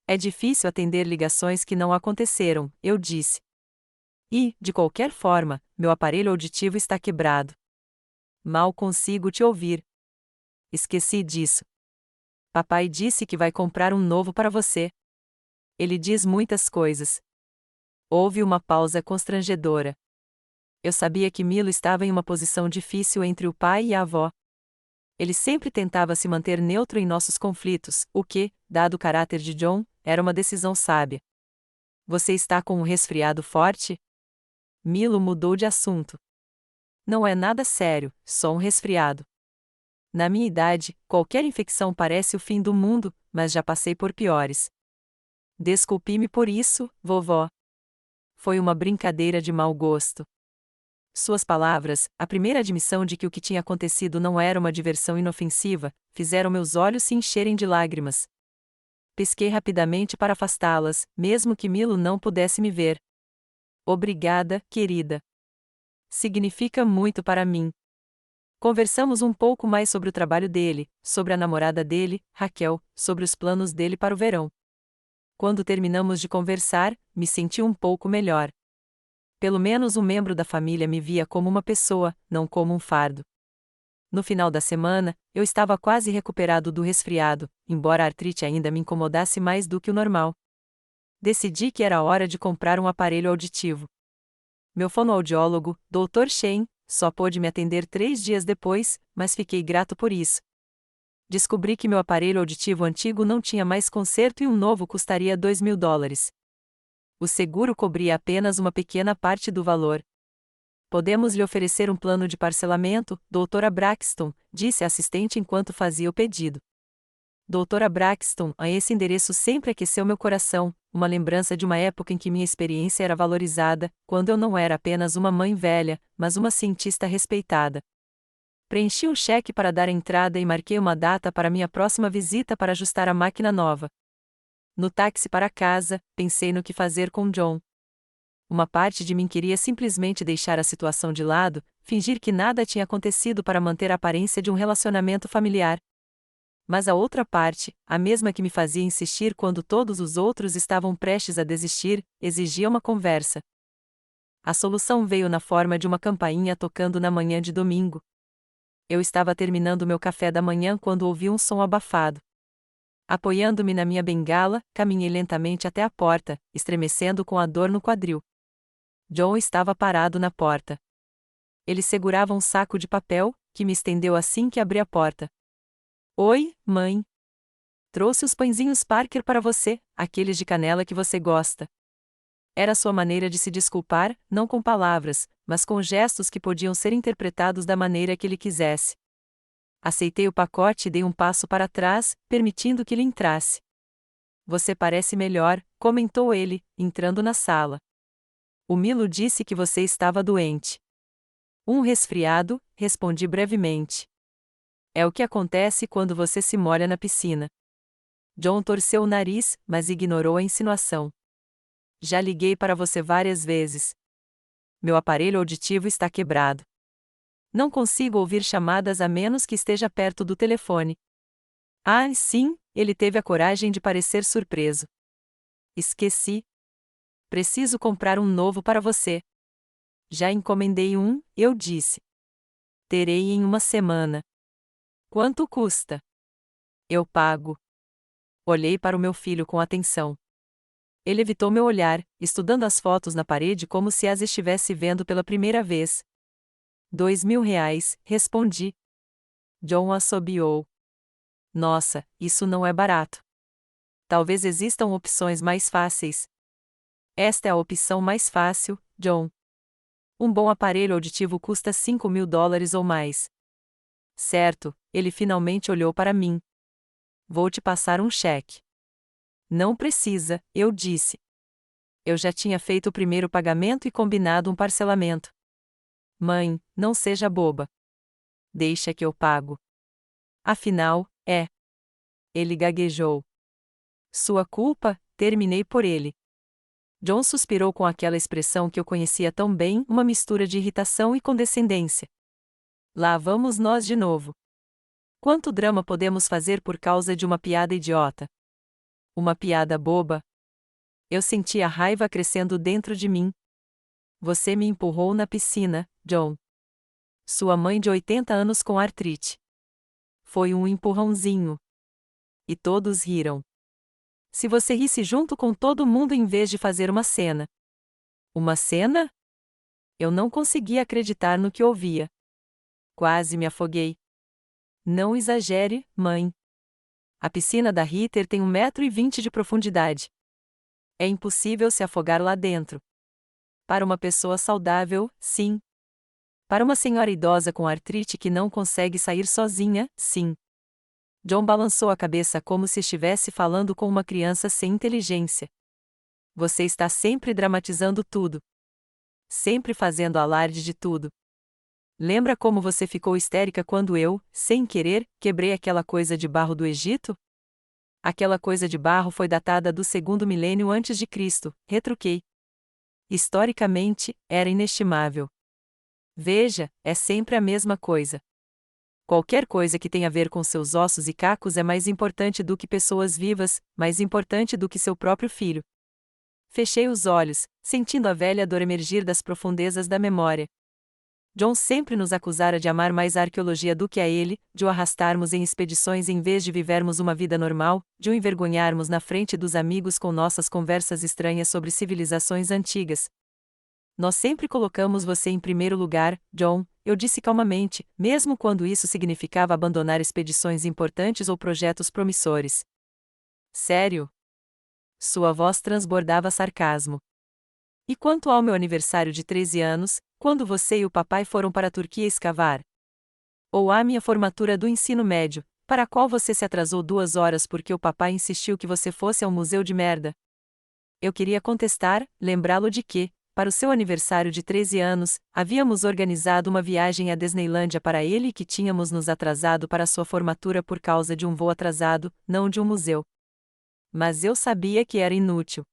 É difícil atender ligações que não aconteceram, eu disse. E, de qualquer forma, meu aparelho auditivo está quebrado. Mal consigo te ouvir. Esqueci disso. Papai disse que vai comprar um novo para você. Ele diz muitas coisas. Houve uma pausa constrangedora. Eu sabia que Milo estava em uma posição difícil entre o pai e a avó. Ele sempre tentava se manter neutro em nossos conflitos, o que, dado o caráter de John, era uma decisão sábia. Você está com um resfriado forte? Milo mudou de assunto. Não é nada sério, só um resfriado. Na minha idade, qualquer infecção parece o fim do mundo, mas já passei por piores. Desculpe-me por isso, vovó. Foi uma brincadeira de mau gosto. Suas palavras, a primeira admissão de que o que tinha acontecido não era uma diversão inofensiva, fizeram meus olhos se encherem de lágrimas. Pisquei rapidamente para afastá-las, mesmo que Milo não pudesse me ver. Obrigada, querida. Significa muito para mim. Conversamos um pouco mais sobre o trabalho dele, sobre a namorada dele, Raquel, sobre os planos dele para o verão. Quando terminamos de conversar, me senti um pouco melhor. Pelo menos um membro da família me via como uma pessoa, não como um fardo. No final da semana, eu estava quase recuperado do resfriado, embora a artrite ainda me incomodasse mais do que o normal. Decidi que era hora de comprar um aparelho auditivo. Meu fonoaudiólogo, Dr. Shen, só pôde me atender 3 dias depois, mas fiquei grato por isso. Descobri que meu aparelho auditivo antigo não tinha mais conserto e um novo custaria $2.000. O seguro cobria apenas uma pequena parte do valor. Podemos lhe oferecer um plano de parcelamento, Doutora Braxton, disse a assistente enquanto fazia o pedido. Doutora Braxton, a esse endereço sempre aqueceu meu coração, uma lembrança de uma época em que minha experiência era valorizada, quando eu não era apenas uma mãe velha, mas uma cientista respeitada. Preenchi um cheque para dar entrada e marquei uma data para minha próxima visita para ajustar a máquina nova. No táxi para casa, pensei no que fazer com John. Uma parte de mim queria simplesmente deixar a situação de lado, fingir que nada tinha acontecido para manter a aparência de um relacionamento familiar. Mas a outra parte, a mesma que me fazia insistir quando todos os outros estavam prestes a desistir, exigia uma conversa. A solução veio na forma de uma campainha tocando na manhã de domingo. Eu estava terminando meu café da manhã quando ouvi um som abafado. Apoiando-me na minha bengala, caminhei lentamente até a porta, estremecendo com a dor no quadril. John estava parado na porta. Ele segurava um saco de papel, que me estendeu assim que abri a porta. Oi, mãe. Trouxe os pãezinhos Parker para você, aqueles de canela que você gosta. Era sua maneira de se desculpar, não com palavras, mas com gestos que podiam ser interpretados da maneira que ele quisesse. Aceitei o pacote e dei um passo para trás, permitindo que ele entrasse. Você parece melhor, comentou ele, entrando na sala. O Milo disse que você estava doente. Um resfriado, respondi brevemente. É o que acontece quando você se molha na piscina. John torceu o nariz, mas ignorou a insinuação. Já liguei para você várias vezes. Meu aparelho auditivo está quebrado. Não consigo ouvir chamadas a menos que esteja perto do telefone. Ah, sim, ele teve a coragem de parecer surpreso. Esqueci. Preciso comprar um novo para você. Já encomendei um, eu disse. Terei em uma semana. Quanto custa? Eu pago. Olhei para o meu filho com atenção. Ele evitou meu olhar, estudando as fotos na parede como se as estivesse vendo pela primeira vez. R$ 2.000, respondi. John assobiou. Nossa, isso não é barato. Talvez existam opções mais fáceis. Esta é a opção mais fácil, John. Um bom aparelho auditivo custa $5.000 ou mais. Certo, ele finalmente olhou para mim. Vou te passar um cheque. Não precisa, eu disse. Eu já tinha feito o primeiro pagamento e combinado um parcelamento. Mãe, não seja boba. Deixa que eu pago. Afinal, é. Ele gaguejou. Sua culpa, terminei por ele. John suspirou com aquela expressão que eu conhecia tão bem, uma mistura de irritação e condescendência. Lá vamos nós de novo. Quanto drama podemos fazer por causa de uma piada idiota? Uma piada boba? Eu senti a raiva crescendo dentro de mim. Você me empurrou na piscina, John. Sua mãe de 80 anos com artrite. Foi um empurrãozinho. E todos riram. Se você risse junto com todo mundo em vez de fazer uma cena. Uma cena? Eu não conseguia acreditar no que ouvia. Quase me afoguei. Não exagere, mãe. A piscina da Ritter tem 1,20 m de profundidade. É impossível se afogar lá dentro. Para uma pessoa saudável, sim. Para uma senhora idosa com artrite que não consegue sair sozinha, sim. John balançou a cabeça como se estivesse falando com uma criança sem inteligência. Você está sempre dramatizando tudo. Sempre fazendo alarde de tudo. Lembra como você ficou histérica quando eu, sem querer, quebrei aquela coisa de barro do Egito? Aquela coisa de barro foi datada do 2º milênio antes de Cristo, retruquei. Historicamente, era inestimável. Veja, é sempre a mesma coisa. Qualquer coisa que tenha a ver com seus ossos e cacos é mais importante do que pessoas vivas, mais importante do que seu próprio filho. Fechei os olhos, sentindo a velha dor emergir das profundezas da memória. John sempre nos acusara de amar mais a arqueologia do que a ele, de o arrastarmos em expedições em vez de vivermos uma vida normal, de o envergonharmos na frente dos amigos com nossas conversas estranhas sobre civilizações antigas. Nós sempre colocamos você em primeiro lugar, John, eu disse calmamente, mesmo quando isso significava abandonar expedições importantes ou projetos promissores. Sério? Sua voz transbordava sarcasmo. E quanto ao meu aniversário de 13 anos, quando você e o papai foram para a Turquia escavar? Ou à minha formatura do ensino médio, para a qual você se atrasou 2 horas porque o papai insistiu que você fosse ao museu de merda? Eu queria contestar, lembrá-lo de que, para o seu aniversário de 13 anos, havíamos organizado uma viagem à Disneylândia para ele e que tínhamos nos atrasado para sua formatura por causa de um voo atrasado, não de um museu. Mas eu sabia que era inútil.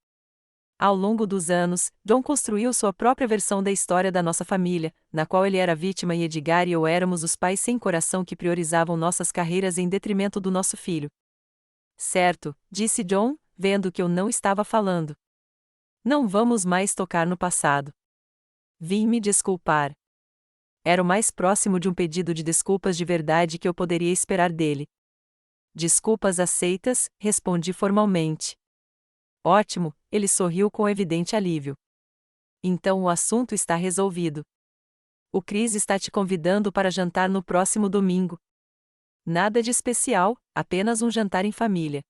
Ao longo dos anos, John construiu sua própria versão da história da nossa família, na qual ele era vítima e Edgar e eu éramos os pais sem coração que priorizavam nossas carreiras em detrimento do nosso filho. Certo, disse John, vendo que eu não estava falando. Não vamos mais tocar no passado. Vim me desculpar. Era o mais próximo de um pedido de desculpas de verdade que eu poderia esperar dele. Desculpas aceitas, respondi formalmente. Ótimo, ele sorriu com evidente alívio. Então o assunto está resolvido. O Chris está te convidando para jantar no próximo domingo. Nada de especial, apenas um jantar em família.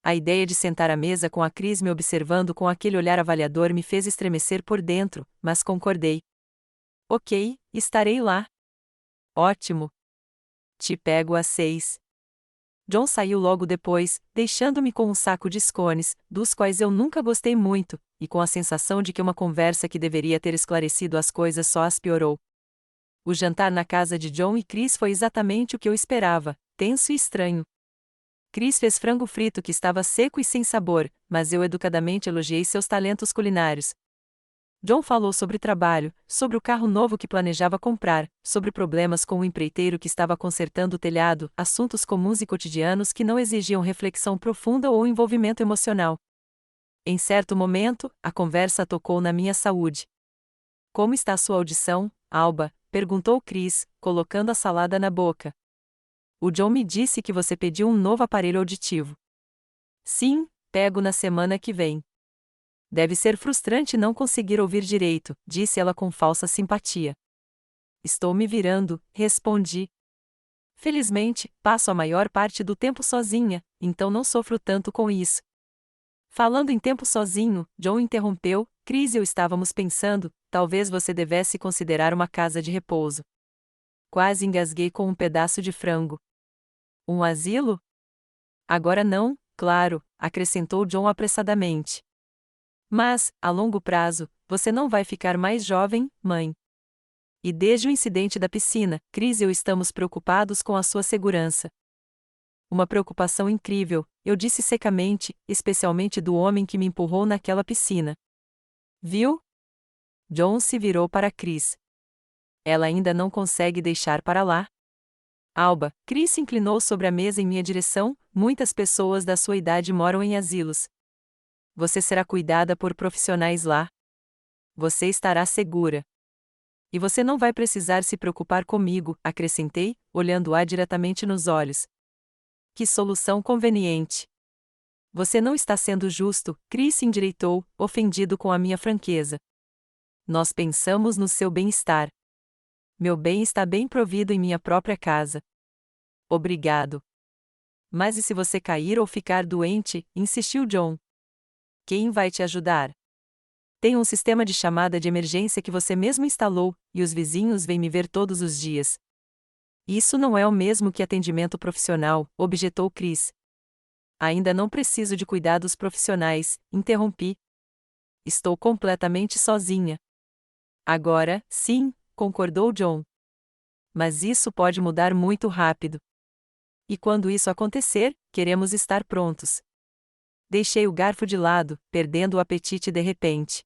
A ideia de sentar à mesa com a Chris me observando com aquele olhar avaliador me fez estremecer por dentro, mas concordei. Ok, estarei lá. Ótimo. Te pego às 6. John saiu logo depois, deixando-me com um saco de scones, dos quais eu nunca gostei muito, e com a sensação de que uma conversa que deveria ter esclarecido as coisas só as piorou. O jantar na casa de John e Chris foi exatamente o que eu esperava, tenso e estranho. Chris fez frango frito que estava seco e sem sabor, mas eu educadamente elogiei seus talentos culinários. John falou sobre trabalho, sobre o carro novo que planejava comprar, sobre problemas com o empreiteiro que estava consertando o telhado, assuntos comuns e cotidianos que não exigiam reflexão profunda ou envolvimento emocional. Em certo momento, a conversa tocou na minha saúde. Como está a sua audição, Alba? Perguntou Chris, colocando a salada na boca. O John me disse que você pediu um novo aparelho auditivo. Sim, pego na semana que vem. Deve ser frustrante não conseguir ouvir direito, disse ela com falsa simpatia. Estou me virando, respondi. Felizmente, passo a maior parte do tempo sozinha, então não sofro tanto com isso. Falando em tempo sozinho, John interrompeu, Chris e eu estávamos pensando, talvez você devesse considerar uma casa de repouso. Quase engasguei com um pedaço de frango. Um asilo? Agora não, claro, acrescentou John apressadamente. Mas, a longo prazo, você não vai ficar mais jovem, mãe. E desde o incidente da piscina, Chris e eu estamos preocupados com a sua segurança. Uma preocupação incrível, eu disse secamente, especialmente do homem que me empurrou naquela piscina. Viu? John se virou para Chris. Ela ainda não consegue deixar para lá? Alba, Chris se inclinou sobre a mesa em minha direção, muitas pessoas da sua idade moram em asilos. Você será cuidada por profissionais lá. Você estará segura. E você não vai precisar se preocupar comigo, acrescentei, olhando-a diretamente nos olhos. Que solução conveniente. Você não está sendo justo, Chris se endireitou, ofendido com a minha franqueza. Nós pensamos no seu bem-estar. Meu bem está bem provido em minha própria casa. Obrigado. Mas e se você cair ou ficar doente? Insistiu John. Quem vai te ajudar? Tem um sistema de chamada de emergência que você mesmo instalou, e os vizinhos vêm me ver todos os dias. Isso não é o mesmo que atendimento profissional, objetou Chris. Ainda não preciso de cuidados profissionais, interrompi. Estou completamente sozinha. Agora, sim, concordou John. Mas isso pode mudar muito rápido. E quando isso acontecer, queremos estar prontos. Deixei o garfo de lado, perdendo o apetite de repente.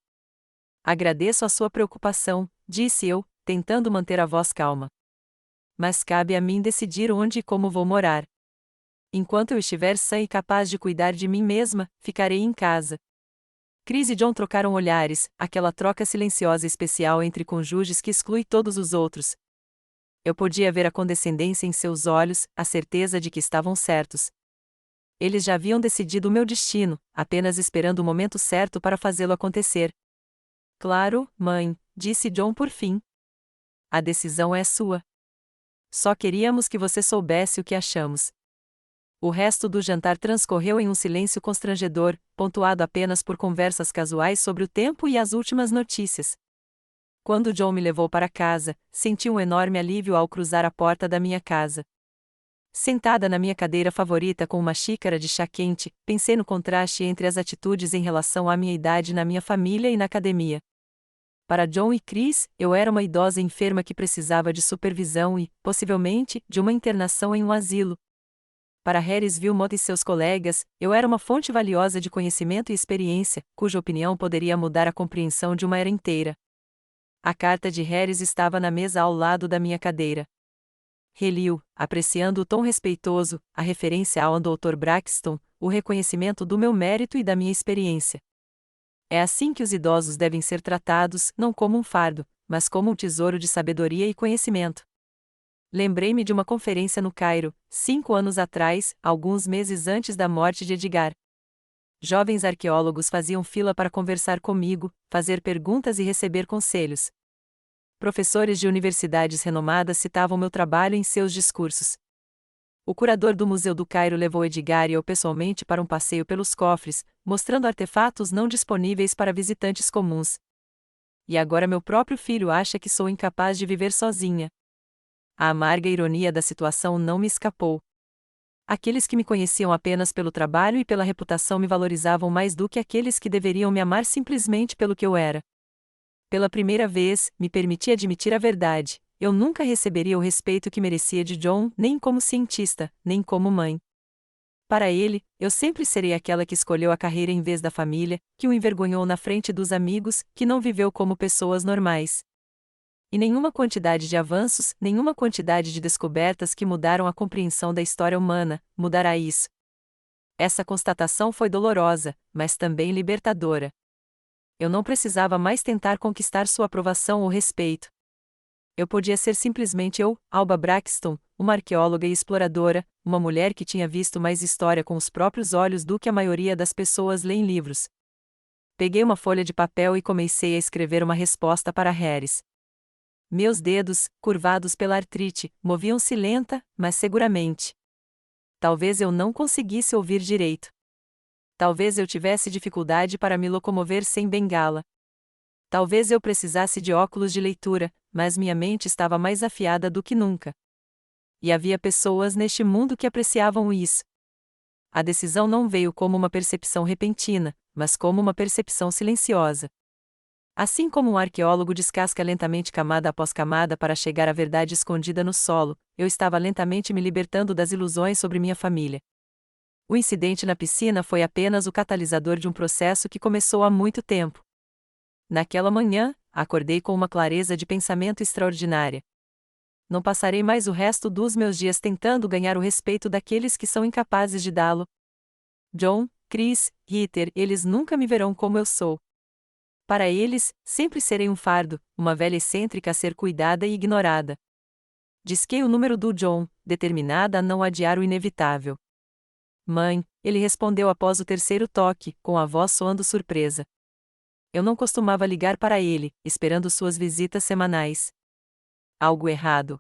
Agradeço a sua preocupação, disse eu, tentando manter a voz calma. Mas cabe a mim decidir onde e como vou morar. Enquanto eu estiver sã e capaz de cuidar de mim mesma, ficarei em casa. Chris e John trocaram olhares, aquela troca silenciosa especial entre cônjuges que exclui todos os outros. Eu podia ver a condescendência em seus olhos, a certeza de que estavam certos. Eles já haviam decidido o meu destino, apenas esperando o momento certo para fazê-lo acontecer. Claro, mãe, disse John por fim. A decisão é sua. Só queríamos que você soubesse o que achamos. O resto do jantar transcorreu em um silêncio constrangedor, pontuado apenas por conversas casuais sobre o tempo e as últimas notícias. Quando John me levou para casa, senti um enorme alívio ao cruzar a porta da minha casa. Sentada na minha cadeira favorita com uma xícara de chá quente, pensei no contraste entre as atitudes em relação à minha idade na minha família e na academia. Para John e Chris, eu era uma idosa enferma que precisava de supervisão e, possivelmente, de uma internação em um asilo. Para Harris Wilmot e seus colegas, eu era uma fonte valiosa de conhecimento e experiência, cuja opinião poderia mudar a compreensão de uma era inteira. A carta de Harris estava na mesa ao lado da minha cadeira. Reli-o, apreciando o tom respeitoso, a referência ao Dr. Braxton, o reconhecimento do meu mérito e da minha experiência. É assim que os idosos devem ser tratados, não como um fardo, mas como um tesouro de sabedoria e conhecimento. Lembrei-me de uma conferência no Cairo, 5 anos atrás, alguns meses antes da morte de Edgar. Jovens arqueólogos faziam fila para conversar comigo, fazer perguntas e receber conselhos. Professores de universidades renomadas citavam meu trabalho em seus discursos. O curador do Museu do Cairo levou Edgar e eu pessoalmente para um passeio pelos cofres, mostrando artefatos não disponíveis para visitantes comuns. E agora meu próprio filho acha que sou incapaz de viver sozinha. A amarga ironia da situação não me escapou. Aqueles que me conheciam apenas pelo trabalho e pela reputação me valorizavam mais do que aqueles que deveriam me amar simplesmente pelo que eu era. Pela primeira vez, me permiti admitir a verdade: eu nunca receberia o respeito que merecia de John, nem como cientista, nem como mãe. Para ele, eu sempre serei aquela que escolheu a carreira em vez da família, que o envergonhou na frente dos amigos, que não viveu como pessoas normais. E nenhuma quantidade de avanços, nenhuma quantidade de descobertas que mudaram a compreensão da história humana, mudará isso. Essa constatação foi dolorosa, mas também libertadora. Eu não precisava mais tentar conquistar sua aprovação ou respeito. Eu podia ser simplesmente eu, Alba Braxton, uma arqueóloga e exploradora, uma mulher que tinha visto mais história com os próprios olhos do que a maioria das pessoas lê em livros. Peguei uma folha de papel e comecei a escrever uma resposta para Harris. Meus dedos, curvados pela artrite, moviam-se lenta, mas seguramente. Talvez eu não conseguisse ouvir direito. Talvez eu tivesse dificuldade para me locomover sem bengala. Talvez eu precisasse de óculos de leitura, mas minha mente estava mais afiada do que nunca. E havia pessoas neste mundo que apreciavam isso. A decisão não veio como uma percepção repentina, mas como uma percepção silenciosa. Assim como um arqueólogo descasca lentamente camada após camada para chegar à verdade escondida no solo, eu estava lentamente me libertando das ilusões sobre minha família. O incidente na piscina foi apenas o catalisador de um processo que começou há muito tempo. Naquela manhã, acordei com uma clareza de pensamento extraordinária. Não passarei mais o resto dos meus dias tentando ganhar o respeito daqueles que são incapazes de dá-lo. John, Chris, Ritter, eles nunca me verão como eu sou. Para eles, sempre serei um fardo, uma velha excêntrica a ser cuidada e ignorada. Disquei o número do John, determinada a não adiar o inevitável. Mãe, ele respondeu após o terceiro toque, com a voz soando surpresa. Eu não costumava ligar para ele, esperando suas visitas semanais. Algo errado.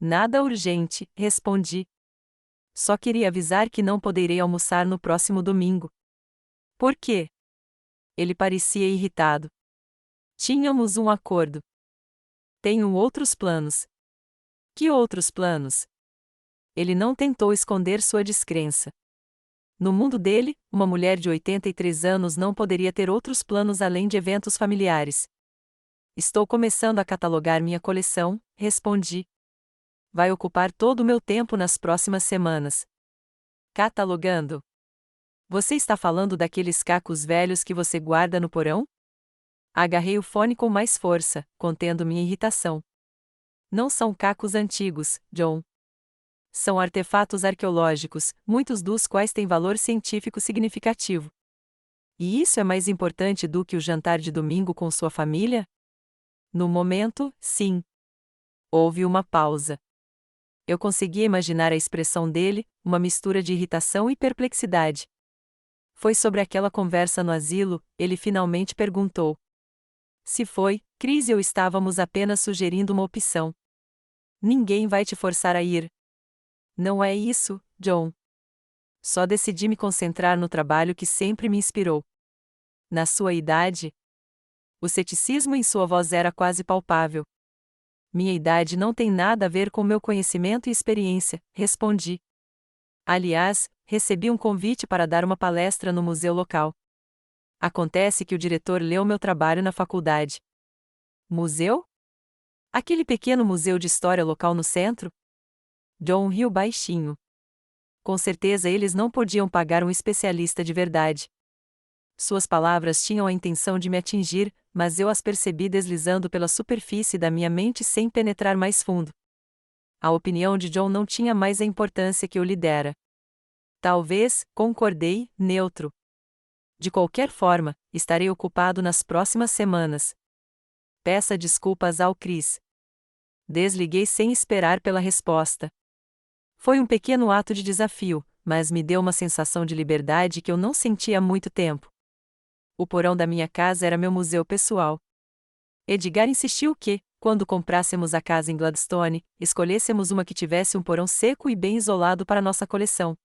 Nada urgente, respondi. Só queria avisar que não poderei almoçar no próximo domingo. Por quê? Ele parecia irritado. Tínhamos um acordo. Tenho outros planos. Que outros planos? Ele não tentou esconder sua descrença. No mundo dele, uma mulher de 83 anos não poderia ter outros planos além de eventos familiares. Estou começando a catalogar minha coleção, respondi. Vai ocupar todo o meu tempo nas próximas semanas. Catalogando? Você está falando daqueles cacos velhos que você guarda no porão? Agarrei o fone com mais força, contendo minha irritação. Não são cacos antigos, John. São artefatos arqueológicos, muitos dos quais têm valor científico significativo. E isso é mais importante do que o jantar de domingo com sua família? No momento, sim. Houve uma pausa. Eu conseguia imaginar a expressão dele, uma mistura de irritação e perplexidade. Foi sobre aquela conversa no asilo, ele finalmente perguntou. Se foi, Chris e eu estávamos apenas sugerindo uma opção. Ninguém vai te forçar a ir. Não é isso, John. Só decidi me concentrar no trabalho que sempre me inspirou. Na sua idade? O ceticismo em sua voz era quase palpável. Minha idade não tem nada a ver com meu conhecimento e experiência, respondi. Aliás, recebi um convite para dar uma palestra no museu local. Acontece que o diretor leu meu trabalho na faculdade. Museu? Aquele pequeno museu de história local no centro? John riu baixinho. Com certeza eles não podiam pagar um especialista de verdade. Suas palavras tinham a intenção de me atingir, mas eu as percebi deslizando pela superfície da minha mente sem penetrar mais fundo. A opinião de John não tinha mais a importância que eu lhe dera. Talvez, concordei, neutro. De qualquer forma, estarei ocupado nas próximas semanas. Peça desculpas ao Chris. Desliguei sem esperar pela resposta. Foi um pequeno ato de desafio, mas me deu uma sensação de liberdade que eu não sentia há muito tempo. O porão da minha casa era meu museu pessoal. Edgar insistiu que, quando comprássemos a casa em Gladstone, escolhêssemos uma que tivesse um porão seco e bem isolado para nossa coleção.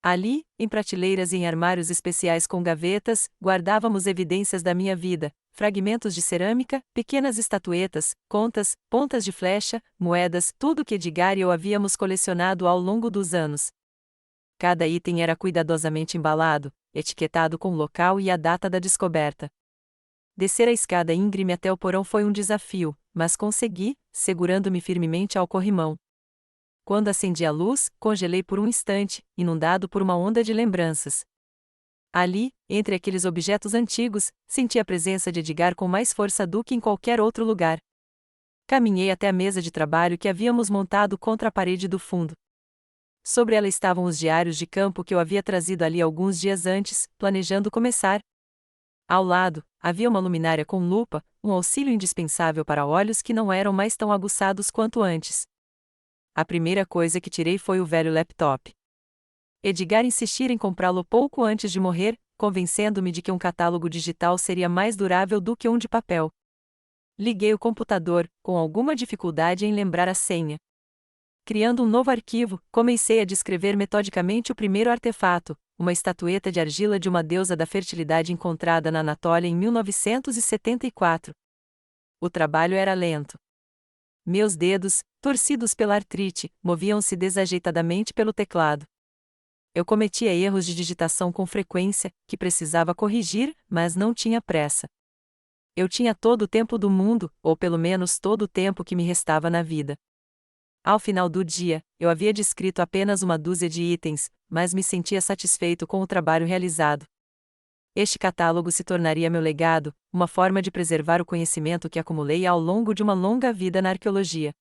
Ali, em prateleiras e em armários especiais com gavetas, guardávamos evidências da minha vida, fragmentos de cerâmica, pequenas estatuetas, contas, pontas de flecha, moedas, tudo que Edgar e eu havíamos colecionado ao longo dos anos. Cada item era cuidadosamente embalado, etiquetado com o local e a data da descoberta. Descer a escada íngreme até o porão foi um desafio, mas consegui, segurando-me firmemente ao corrimão. Quando acendi a luz, congelei por um instante, inundado por uma onda de lembranças. Ali, entre aqueles objetos antigos, senti a presença de Edgar com mais força do que em qualquer outro lugar. Caminhei até a mesa de trabalho que havíamos montado contra a parede do fundo. Sobre ela estavam os diários de campo que eu havia trazido ali alguns dias antes, planejando começar. Ao lado, havia uma luminária com lupa, um auxílio indispensável para olhos que não eram mais tão aguçados quanto antes. A primeira coisa que tirei foi o velho laptop. Edgar insistira em comprá-lo pouco antes de morrer, convencendo-me de que um catálogo digital seria mais durável do que um de papel. Liguei o computador, com alguma dificuldade em lembrar a senha. Criando um novo arquivo, comecei a descrever metodicamente o primeiro artefato, uma estatueta de argila de uma deusa da fertilidade encontrada na Anatólia em 1974. O trabalho era lento. Meus dedos, torcidos pela artrite, moviam-se desajeitadamente pelo teclado. Eu cometia erros de digitação com frequência, que precisava corrigir, mas não tinha pressa. Eu tinha todo o tempo do mundo, ou pelo menos todo o tempo que me restava na vida. Ao final do dia, eu havia descrito apenas uma dúzia de itens, mas me sentia satisfeito com o trabalho realizado. Este catálogo se tornaria meu legado, uma forma de preservar o conhecimento que acumulei ao longo de uma longa vida na arqueologia.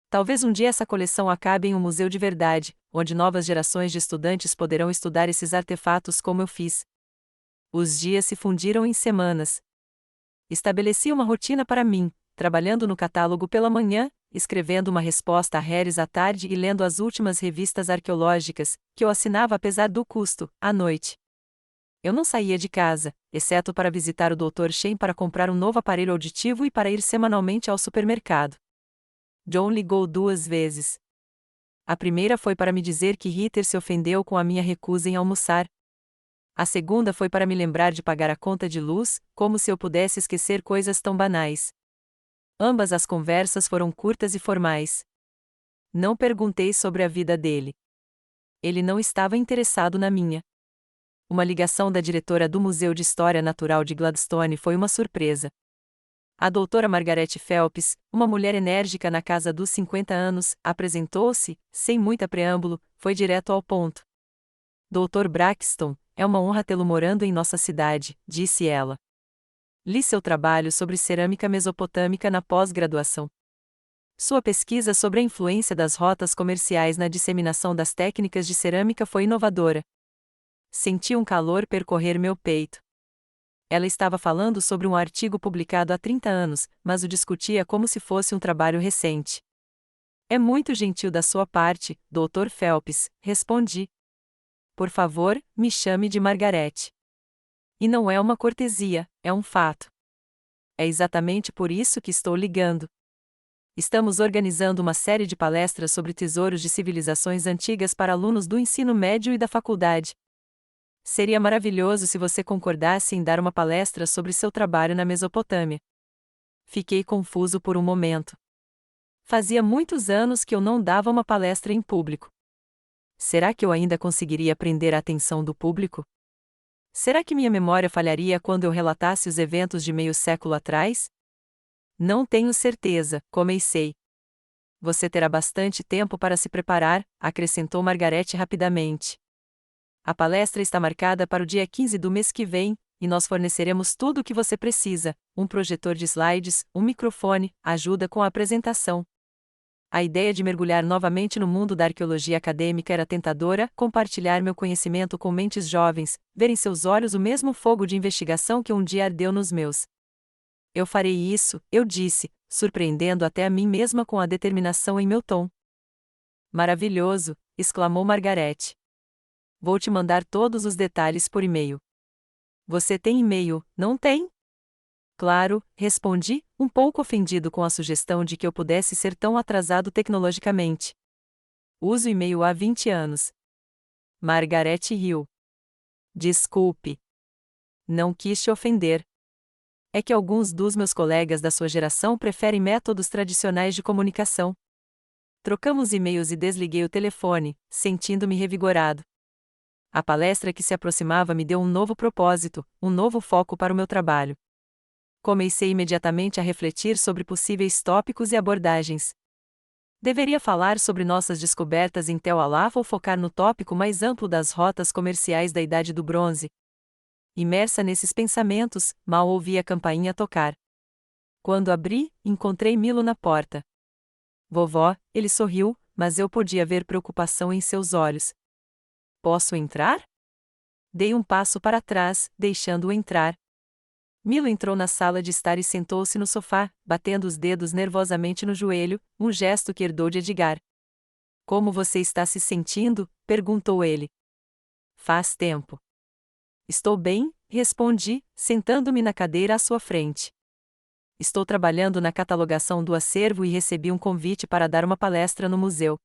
Talvez um dia essa coleção acabe em um museu de verdade, onde novas gerações de estudantes poderão estudar esses artefatos como eu fiz. Os dias se fundiram em semanas. Estabeleci uma rotina para mim, trabalhando no catálogo pela manhã, escrevendo uma resposta a Harris à tarde e lendo as últimas revistas arqueológicas, que eu assinava apesar do custo, à noite. Eu não saía de casa, exceto para visitar o Dr. Shen para comprar um novo aparelho auditivo e para ir semanalmente ao supermercado. John ligou 2 vezes. A primeira foi para me dizer que Ritter se ofendeu com a minha recusa em almoçar. A segunda foi para me lembrar de pagar a conta de luz, como se eu pudesse esquecer coisas tão banais. Ambas as conversas foram curtas e formais. Não perguntei sobre a vida dele. Ele não estava interessado na minha. Uma ligação da diretora do Museu de História Natural de Gladstone foi uma surpresa. A doutora Margaret Phelps, uma mulher enérgica na casa dos 50 anos, apresentou-se, sem muita preâmbulo, foi direto ao ponto. Dr. Braxton, é uma honra tê-lo morando em nossa cidade, disse ela. Li seu trabalho sobre cerâmica mesopotâmica na pós-graduação. Sua pesquisa sobre a influência das rotas comerciais na disseminação das técnicas de cerâmica foi inovadora. Senti um calor percorrer meu peito. Ela estava falando sobre um artigo publicado há 30 anos, mas o discutia como se fosse um trabalho recente. É muito gentil da sua parte, Dr. Phelps, respondi. Por favor, me chame de Margarete. E não é uma cortesia, é um fato. É exatamente por isso que estou ligando. Estamos organizando uma série de palestras sobre tesouros de civilizações antigas para alunos do ensino médio e da faculdade. Seria maravilhoso se você concordasse em dar uma palestra sobre seu trabalho na Mesopotâmia. Fiquei confuso por um momento. Fazia muitos anos que eu não dava uma palestra em público. Será que eu ainda conseguiria prender a atenção do público? Será que minha memória falharia quando eu relatasse os eventos de meio século atrás? Não tenho certeza, comecei. Você terá bastante tempo para se preparar, acrescentou Margarete rapidamente. A palestra está marcada para o dia 15 do mês que vem, e nós forneceremos tudo o que você precisa: um projetor de slides, um microfone, ajuda com a apresentação. A ideia de mergulhar novamente no mundo da arqueologia acadêmica era tentadora, compartilhar meu conhecimento com mentes jovens, ver em seus olhos o mesmo fogo de investigação que um dia ardeu nos meus. Eu farei isso, eu disse, surpreendendo até a mim mesma com a determinação em meu tom. Maravilhoso, exclamou Margarete. Vou te mandar todos os detalhes por e-mail. Você tem e-mail, não tem? Claro, respondi, um pouco ofendido com a sugestão de que eu pudesse ser tão atrasado tecnologicamente. Uso e-mail há 20 anos. Margarete riu. Desculpe. Não quis te ofender. É que alguns dos meus colegas da sua geração preferem métodos tradicionais de comunicação. Trocamos e-mails e desliguei o telefone, sentindo-me revigorado. A palestra que se aproximava me deu um novo propósito, um novo foco para o meu trabalho. Comecei imediatamente a refletir sobre possíveis tópicos e abordagens. Deveria falar sobre nossas descobertas em Tel Alaf ou focar no tópico mais amplo das rotas comerciais da Idade do Bronze? Imersa nesses pensamentos, mal ouvi a campainha tocar. Quando abri, encontrei Milo na porta. Vovó, ele sorriu, mas eu podia ver preocupação em seus olhos. Posso entrar? Dei um passo para trás, deixando-o entrar. Milo entrou na sala de estar e sentou-se no sofá, batendo os dedos nervosamente no joelho, um gesto que herdou de Edgar. Como você está se sentindo? Perguntou ele. Faz tempo. Estou bem, respondi, sentando-me na cadeira à sua frente. Estou trabalhando na catalogação do acervo e recebi um convite para dar uma palestra no museu.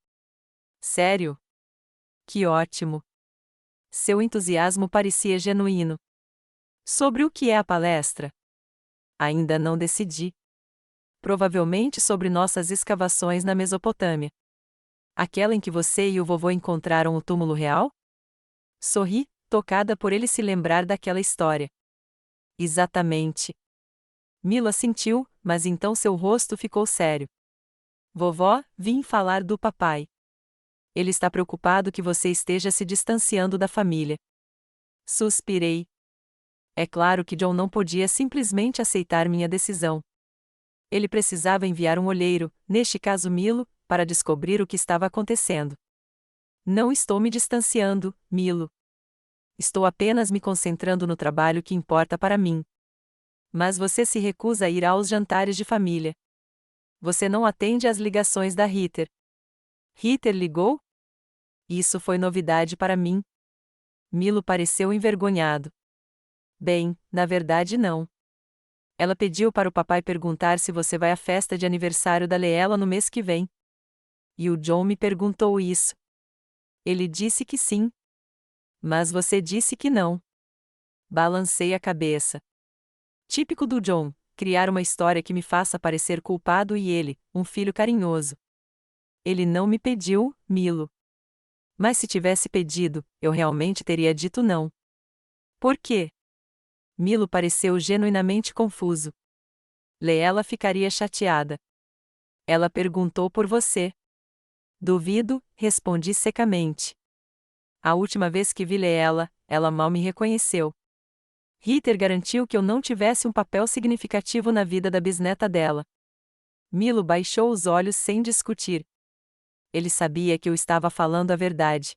Sério? Que ótimo! Seu entusiasmo parecia genuíno. Sobre o que é a palestra? Ainda não decidi. Provavelmente sobre nossas escavações na Mesopotâmia. Aquela em que você e o vovô encontraram o túmulo real? Sorri, tocada por ele se lembrar daquela história. Exatamente. Milo assentiu, mas então seu rosto ficou sério. Vovó, vim falar do papai. Ele está preocupado que você esteja se distanciando da família. Suspirei. É claro que John não podia simplesmente aceitar minha decisão. Ele precisava enviar um olheiro, neste caso Milo, para descobrir o que estava acontecendo. Não estou me distanciando, Milo. Estou apenas me concentrando no trabalho que importa para mim. Mas você se recusa a ir aos jantares de família. Você não atende às ligações da Ritter. Ritter ligou? Isso foi novidade para mim. Milo pareceu envergonhado. Bem, na verdade não. Ela pediu para o papai perguntar se você vai à festa de aniversário da Leela no mês que vem. E o John me perguntou isso. Ele disse que sim. Mas você disse que não. Balancei a cabeça. Típico do John, criar uma história que me faça parecer culpado e ele, um filho carinhoso. Ele não me pediu, Milo. Mas se tivesse pedido, eu realmente teria dito não. Por quê? Milo pareceu genuinamente confuso. Leela ficaria chateada. Ela perguntou por você. Duvido, respondi secamente. A última vez que vi Leela, ela mal me reconheceu. Ritter garantiu que eu não tivesse um papel significativo na vida da bisneta dela. Milo baixou os olhos sem discutir. Ele sabia que eu estava falando a verdade.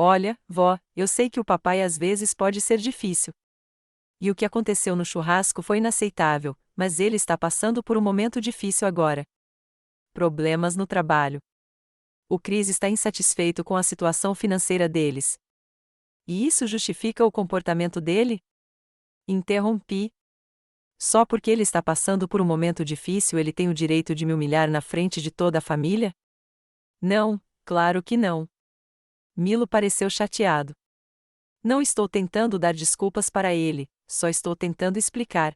Olha, vó, eu sei que o papai às vezes pode ser difícil. E o que aconteceu no churrasco foi inaceitável, mas ele está passando por um momento difícil agora. Problemas no trabalho. O Chris está insatisfeito com a situação financeira deles. E isso justifica o comportamento dele? Interrompi. Só porque ele está passando por um momento difícil ele tem o direito de me humilhar na frente de toda a família? Não, claro que não. Milo pareceu chateado. Não estou tentando dar desculpas para ele, só estou tentando explicar.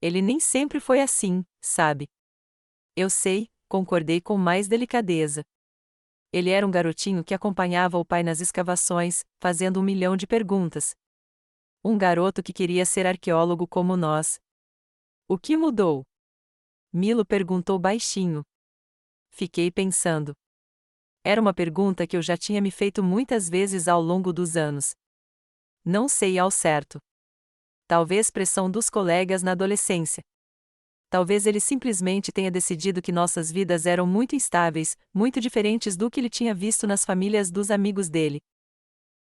Ele nem sempre foi assim, sabe? Eu sei, concordei com mais delicadeza. Ele era um garotinho que acompanhava o pai nas escavações, fazendo 1 milhão de perguntas. Um garoto que queria ser arqueólogo como nós. O que mudou? Milo perguntou baixinho. Fiquei pensando. Era uma pergunta que eu já tinha me feito muitas vezes ao longo dos anos. Não sei ao certo. Talvez pressão dos colegas na adolescência. Talvez ele simplesmente tenha decidido que nossas vidas eram muito instáveis, muito diferentes do que ele tinha visto nas famílias dos amigos dele.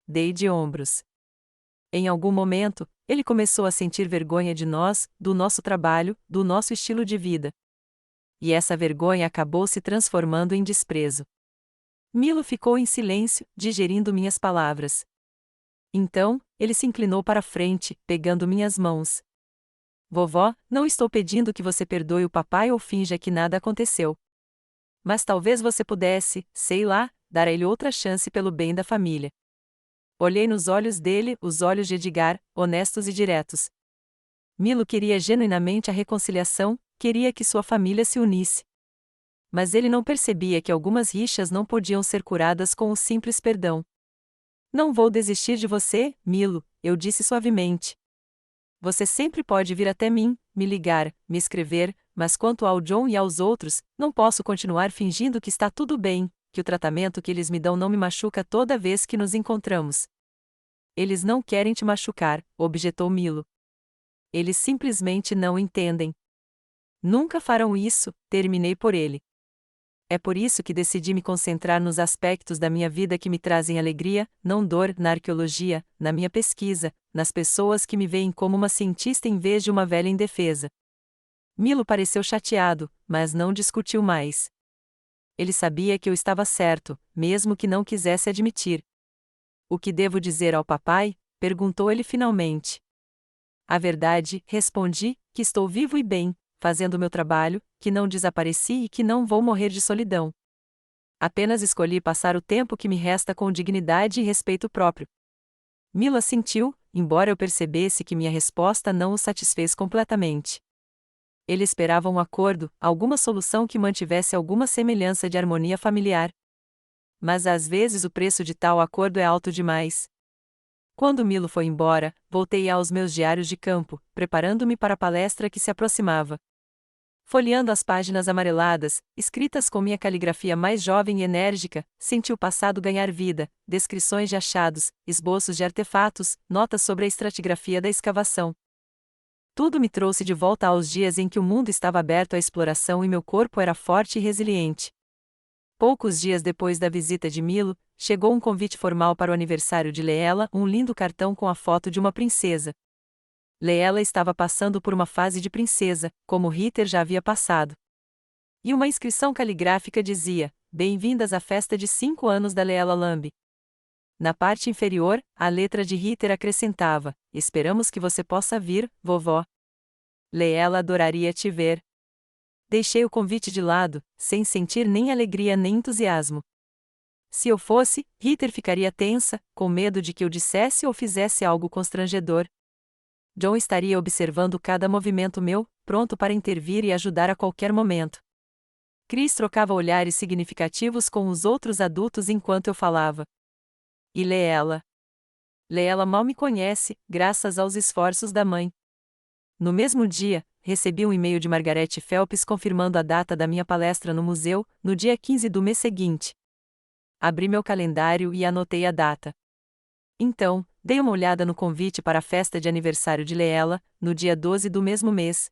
Dei de ombros. Em algum momento, ele começou a sentir vergonha de nós, do nosso trabalho, do nosso estilo de vida. E essa vergonha acabou se transformando em desprezo. Milo ficou em silêncio, digerindo minhas palavras. Então, ele se inclinou para a frente, pegando minhas mãos. Vovó, não estou pedindo que você perdoe o papai ou finja que nada aconteceu. Mas talvez você pudesse, sei lá, dar a ele outra chance pelo bem da família. Olhei nos olhos dele, os olhos de Edgar, honestos e diretos. Milo queria genuinamente a reconciliação, queria que sua família se unisse. Mas ele não percebia que algumas rixas não podiam ser curadas com o simples perdão. Não vou desistir de você, Milo, eu disse suavemente. Você sempre pode vir até mim, me ligar, me escrever, mas quanto ao John e aos outros, não posso continuar fingindo que está tudo bem, que o tratamento que eles me dão não me machuca toda vez que nos encontramos. Eles não querem te machucar, objetou Milo. Eles simplesmente não entendem. Nunca farão isso, terminei por ele. É por isso que decidi me concentrar nos aspectos da minha vida que me trazem alegria, não dor, na arqueologia, na minha pesquisa, nas pessoas que me veem como uma cientista em vez de uma velha indefesa. Milo pareceu chateado, mas não discutiu mais. Ele sabia que eu estava certo, mesmo que não quisesse admitir. O que devo dizer ao papai? Perguntou ele finalmente. A verdade, respondi, que estou vivo e bem, fazendo meu trabalho, que não desapareci e que não vou morrer de solidão. Apenas escolhi passar o tempo que me resta com dignidade e respeito próprio. Milo assentiu, embora eu percebesse que minha resposta não o satisfez completamente. Ele esperava um acordo, alguma solução que mantivesse alguma semelhança de harmonia familiar. Mas às vezes o preço de tal acordo é alto demais. Quando Milo foi embora, voltei aos meus diários de campo, preparando-me para a palestra que se aproximava. Folheando as páginas amareladas, escritas com minha caligrafia mais jovem e enérgica, senti o passado ganhar vida, descrições de achados, esboços de artefatos, notas sobre a estratigrafia da escavação. Tudo me trouxe de volta aos dias em que o mundo estava aberto à exploração e meu corpo era forte e resiliente. Poucos dias depois da visita de Milo, chegou um convite formal para o aniversário de Leela, um lindo cartão com a foto de uma princesa. Leela estava passando por uma fase de princesa, como Ritter já havia passado. E uma inscrição caligráfica dizia: Bem-vindas à festa de 5 anos da Leela Lamb. Na parte inferior, a letra de Ritter acrescentava: Esperamos que você possa vir, vovó. Leela adoraria te ver. Deixei o convite de lado, sem sentir nem alegria nem entusiasmo. Se eu fosse, Ritter ficaria tensa, com medo de que eu dissesse ou fizesse algo constrangedor. John estaria observando cada movimento meu, pronto para intervir e ajudar a qualquer momento. Chris trocava olhares significativos com os outros adultos enquanto eu falava. E Leela? Leela mal me conhece, graças aos esforços da mãe. No mesmo dia, recebi um e-mail de Margaret Phelps confirmando a data da minha palestra no museu, no dia 15 do mês seguinte. Abri meu calendário e anotei a data. Então, dei uma olhada no convite para a festa de aniversário de Leela, no dia 12 do mesmo mês.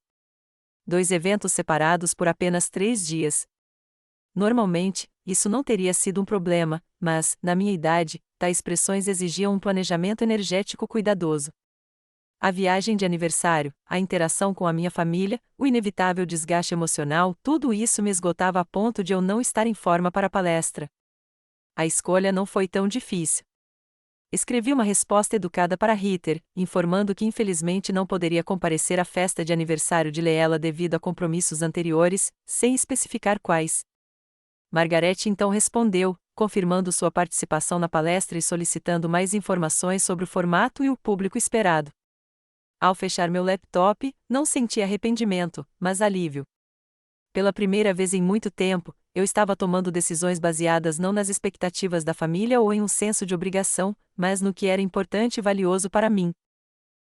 2 eventos separados por apenas 3 dias. Normalmente, isso não teria sido um problema, mas, na minha idade, tais pressões exigiam um planejamento energético cuidadoso. A viagem de aniversário, a interação com a minha família, o inevitável desgaste emocional, tudo isso me esgotava a ponto de eu não estar em forma para a palestra. A escolha não foi tão difícil. Escrevi uma resposta educada para Ritter, informando que infelizmente não poderia comparecer à festa de aniversário de Leela devido a compromissos anteriores, sem especificar quais. Margaret então respondeu, confirmando sua participação na palestra e solicitando mais informações sobre o formato e o público esperado. Ao fechar meu laptop, não senti arrependimento, mas alívio. Pela primeira vez em muito tempo, eu estava tomando decisões baseadas não nas expectativas da família ou em um senso de obrigação, mas no que era importante e valioso para mim.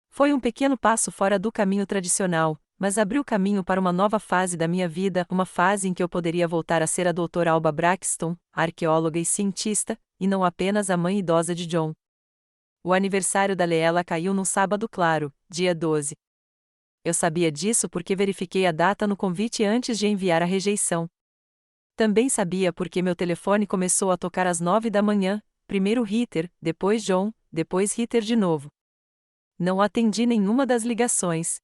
Foi um pequeno passo fora do caminho tradicional, mas abriu caminho para uma nova fase da minha vida, uma fase em que eu poderia voltar a ser a doutora Alba Braxton, arqueóloga e cientista, e não apenas a mãe idosa de John. O aniversário da Leela caiu num sábado claro, dia 12. Eu sabia disso porque verifiquei a data no convite antes de enviar a rejeição. Também sabia porque meu telefone começou a tocar às 9 da manhã, primeiro Ritter, depois John, depois Ritter de novo. Não atendi nenhuma das ligações.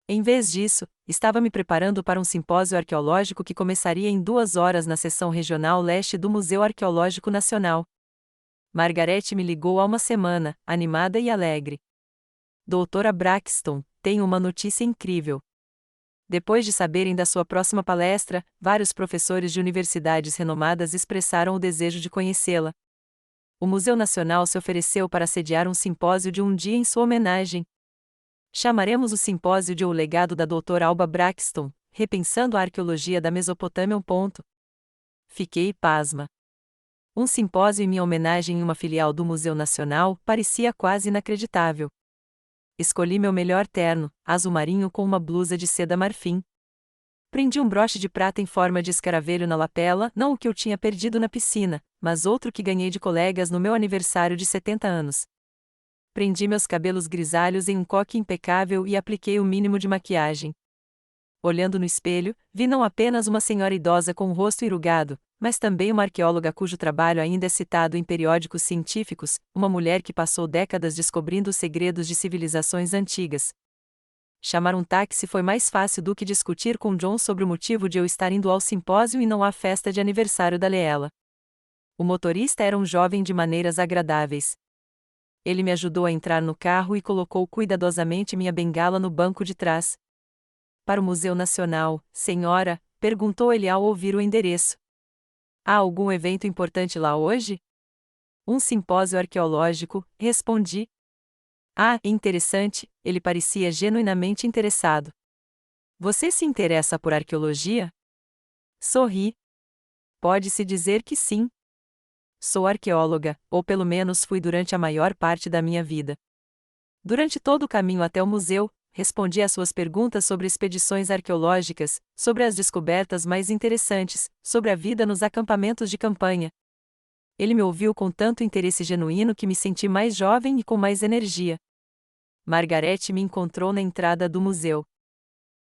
Em vez disso, estava me preparando para um simpósio arqueológico que começaria em 2 horas na seção regional leste do Museu Arqueológico Nacional. Margaret me ligou há uma semana, animada e alegre. Doutora Braxton, tenho uma notícia incrível. Depois de saberem da sua próxima palestra, vários professores de universidades renomadas expressaram o desejo de conhecê-la. O Museu Nacional se ofereceu para sediar um simpósio de um dia em sua homenagem. Chamaremos o simpósio de O Legado da Doutora Alba Braxton, repensando a arqueologia da Mesopotâmia. Fiquei pasma. Um simpósio em minha homenagem em uma filial do Museu Nacional parecia quase inacreditável. Escolhi meu melhor terno, azul marinho com uma blusa de seda marfim. Prendi um broche de prata em forma de escaravelho na lapela, não o que eu tinha perdido na piscina, mas outro que ganhei de colegas no meu aniversário de 70 anos. Prendi meus cabelos grisalhos em um coque impecável e apliquei o mínimo de maquiagem. Olhando no espelho, vi não apenas uma senhora idosa com o rosto enrugado, mas também uma arqueóloga cujo trabalho ainda é citado em periódicos científicos, uma mulher que passou décadas descobrindo os segredos de civilizações antigas. Chamar um táxi foi mais fácil do que discutir com John sobre o motivo de eu estar indo ao simpósio e não à festa de aniversário da Leela. O motorista era um jovem de maneiras agradáveis. Ele me ajudou a entrar no carro e colocou cuidadosamente minha bengala no banco de trás. Para o Museu Nacional, senhora? Perguntou ele ao ouvir o endereço. Há algum evento importante lá hoje? Um simpósio arqueológico, respondi. Ah, interessante, ele parecia genuinamente interessado. Você se interessa por arqueologia? Sorri. Pode-se dizer que sim. Sou arqueóloga, ou pelo menos fui durante a maior parte da minha vida. Durante todo o caminho até o museu, respondi às suas perguntas sobre expedições arqueológicas, sobre as descobertas mais interessantes, sobre a vida nos acampamentos de campanha. Ele me ouviu com tanto interesse genuíno que me senti mais jovem e com mais energia. Margaret me encontrou na entrada do museu.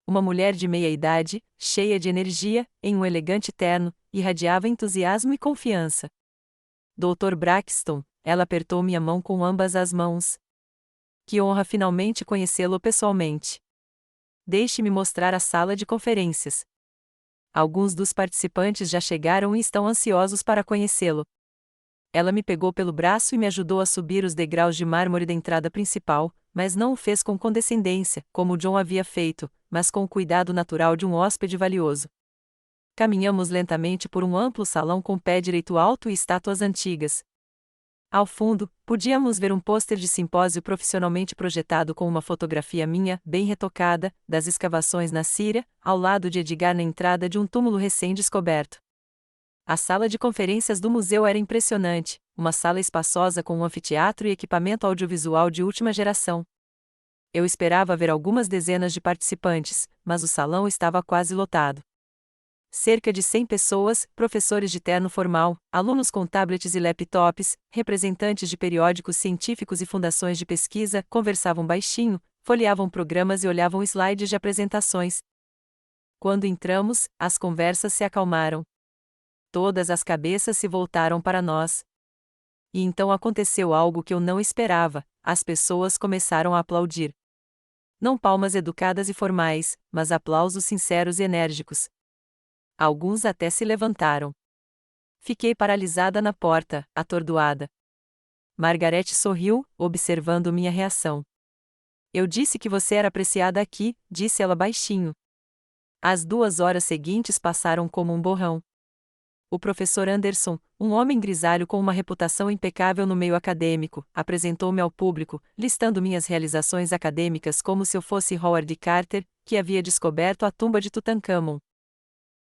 Uma mulher de meia idade, cheia de energia, em um elegante terno, irradiava entusiasmo e confiança. Dr. Braxton, ela apertou minha mão com ambas as mãos. Que honra finalmente conhecê-lo pessoalmente. Deixe-me mostrar a sala de conferências. Alguns dos participantes já chegaram e estão ansiosos para conhecê-lo. Ela me pegou pelo braço e me ajudou a subir os degraus de mármore da entrada principal, mas não o fez com condescendência, como John havia feito, mas com o cuidado natural de um hóspede valioso. Caminhamos lentamente por um amplo salão com pé direito alto e estátuas antigas. Ao fundo, podíamos ver um pôster de simpósio profissionalmente projetado com uma fotografia minha, bem retocada, das escavações na Síria, ao lado de Edgar na entrada de um túmulo recém-descoberto. A sala de conferências do museu era impressionante, uma sala espaçosa com um anfiteatro e equipamento audiovisual de última geração. Eu esperava ver algumas dezenas de participantes, mas o salão estava quase lotado. Cerca de 100 pessoas, professores de terno formal, alunos com tablets e laptops, representantes de periódicos científicos e fundações de pesquisa, conversavam baixinho, folheavam programas e olhavam slides de apresentações. Quando entramos, as conversas se acalmaram. Todas as cabeças se voltaram para nós. E então aconteceu algo que eu não esperava: as pessoas começaram a aplaudir. Não palmas educadas e formais, mas aplausos sinceros e enérgicos. Alguns até se levantaram. Fiquei paralisada na porta, atordoada. Margaret sorriu, observando minha reação. Eu disse que você era apreciada aqui, disse ela baixinho. As 2 horas seguintes passaram como um borrão. O professor Anderson, um homem grisalho com uma reputação impecável no meio acadêmico, apresentou-me ao público, listando minhas realizações acadêmicas como se eu fosse Howard Carter, que havia descoberto a tumba de Tutankhamon.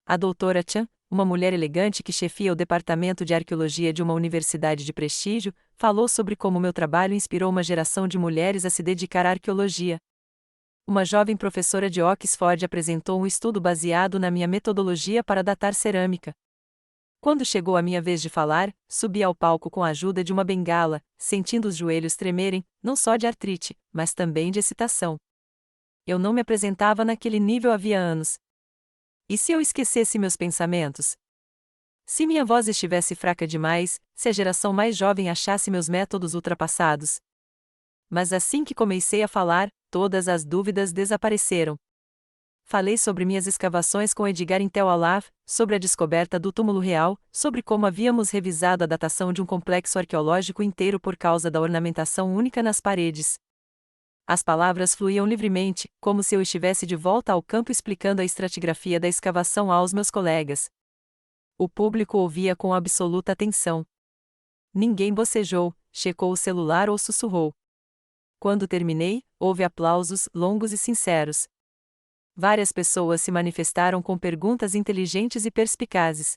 A doutora Chan, uma mulher elegante que chefia o departamento de arqueologia de uma universidade de prestígio, falou sobre como meu trabalho inspirou uma geração de mulheres a se dedicar à arqueologia. Uma jovem professora de Oxford apresentou um estudo baseado na minha metodologia para datar cerâmica. Quando chegou a minha vez de falar, subi ao palco com a ajuda de uma bengala, sentindo os joelhos tremerem, não só de artrite, mas também de excitação. Eu não me apresentava naquele nível havia anos. E se eu esquecesse meus pensamentos? Se minha voz estivesse fraca demais, se a geração mais jovem achasse meus métodos ultrapassados? Mas assim que comecei a falar, todas as dúvidas desapareceram. Falei sobre minhas escavações com Edgar em Tel Alaf, sobre a descoberta do túmulo real, sobre como havíamos revisado a datação de um complexo arqueológico inteiro por causa da ornamentação única nas paredes. As palavras fluíam livremente, como se eu estivesse de volta ao campo explicando a estratigrafia da escavação aos meus colegas. O público ouvia com absoluta atenção. Ninguém bocejou, checou o celular ou sussurrou. Quando terminei, houve aplausos longos e sinceros. Várias pessoas se manifestaram com perguntas inteligentes e perspicazes.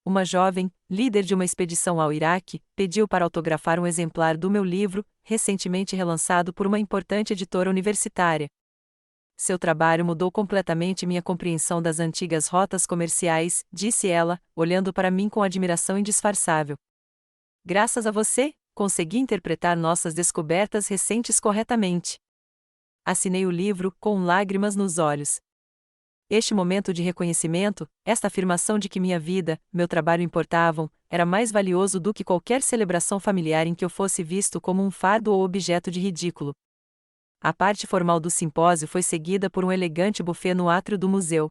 Uma jovem, líder de uma expedição ao Iraque, pediu para autografar um exemplar do meu livro, recentemente relançado por uma importante editora universitária. Seu trabalho mudou completamente minha compreensão das antigas rotas comerciais, disse ela, olhando para mim com admiração indisfarçável. Graças a você, consegui interpretar nossas descobertas recentes corretamente. Assinei o livro, com lágrimas nos olhos. Este momento de reconhecimento, esta afirmação de que minha vida, meu trabalho importavam, era mais valioso do que qualquer celebração familiar em que eu fosse visto como um fardo ou objeto de ridículo. A parte formal do simpósio foi seguida por um elegante buffet no átrio do museu.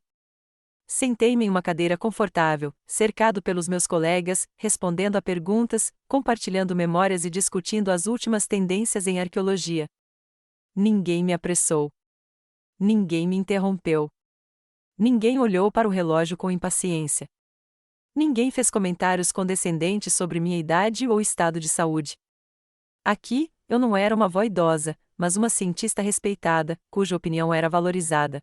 Sentei-me em uma cadeira confortável, cercado pelos meus colegas, respondendo a perguntas, compartilhando memórias e discutindo as últimas tendências em arqueologia. Ninguém me apressou. Ninguém me interrompeu. Ninguém olhou para o relógio com impaciência. Ninguém fez comentários condescendentes sobre minha idade ou estado de saúde. Aqui, eu não era uma avó idosa, mas uma cientista respeitada, cuja opinião era valorizada.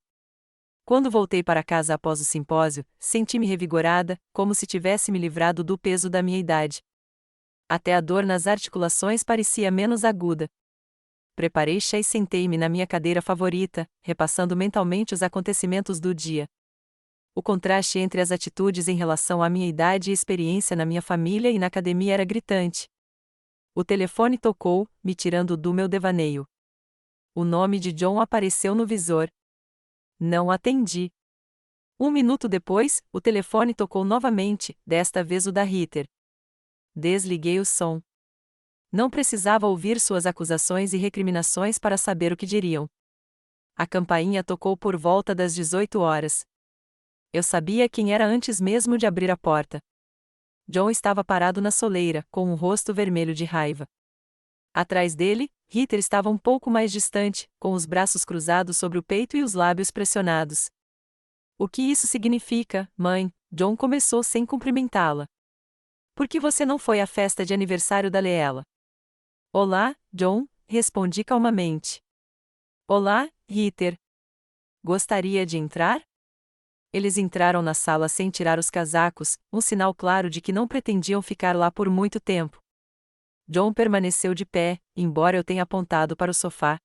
Quando voltei para casa após o simpósio, senti-me revigorada, como se tivesse me livrado do peso da minha idade. Até a dor nas articulações parecia menos aguda. Preparei chá e sentei-me na minha cadeira favorita, repassando mentalmente os acontecimentos do dia. O contraste entre as atitudes em relação à minha idade e experiência na minha família e na academia era gritante. O telefone tocou, me tirando do meu devaneio. O nome de John apareceu no visor. Não atendi. 1 minuto depois, o telefone tocou novamente, desta vez o da Ritter. Desliguei o som. Não precisava ouvir suas acusações e recriminações para saber o que diriam. A campainha tocou por volta das 18 horas. Eu sabia quem era antes mesmo de abrir a porta. John estava parado na soleira, com um rosto vermelho de raiva. Atrás dele, Ritter estava um pouco mais distante, com os braços cruzados sobre o peito e os lábios pressionados. O que isso significa, mãe? John começou sem cumprimentá-la. Por que você não foi à festa de aniversário da Leela? Olá, John, respondi calmamente. Olá, Ritter. Gostaria de entrar? Eles entraram na sala sem tirar os casacos, um sinal claro de que não pretendiam ficar lá por muito tempo. John permaneceu de pé, embora eu tenha apontado para o sofá.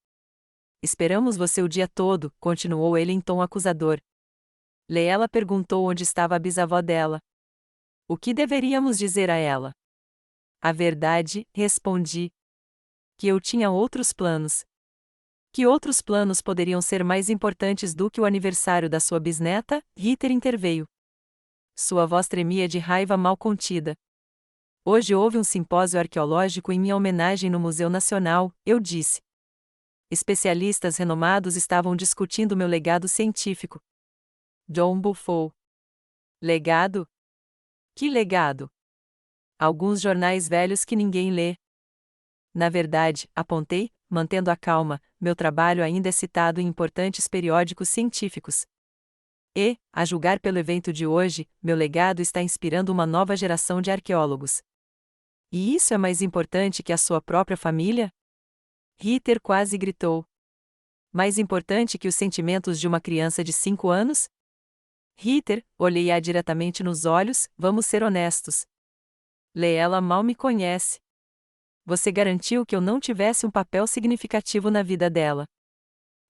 Esperamos você o dia todo, continuou ele em tom acusador. Leela perguntou onde estava a bisavó dela. O que deveríamos dizer a ela? A verdade, respondi. Que eu tinha outros planos. Que outros planos poderiam ser mais importantes do que o aniversário da sua bisneta? Ritter interveio. Sua voz tremia de raiva mal contida. Hoje houve um simpósio arqueológico em minha homenagem no Museu Nacional, eu disse. Especialistas renomados estavam discutindo meu legado científico. John bufou. Legado? Que legado? Alguns jornais velhos que ninguém lê. Na verdade, apontei, mantendo a calma, meu trabalho ainda é citado em importantes periódicos científicos. E, a julgar pelo evento de hoje, meu legado está inspirando uma nova geração de arqueólogos. E isso é mais importante que a sua própria família? Ritter quase gritou. Mais importante que os sentimentos de uma criança de 5 anos? Ritter, olhei-a diretamente nos olhos, vamos ser honestos. Leela mal me conhece. Você garantiu que eu não tivesse um papel significativo na vida dela.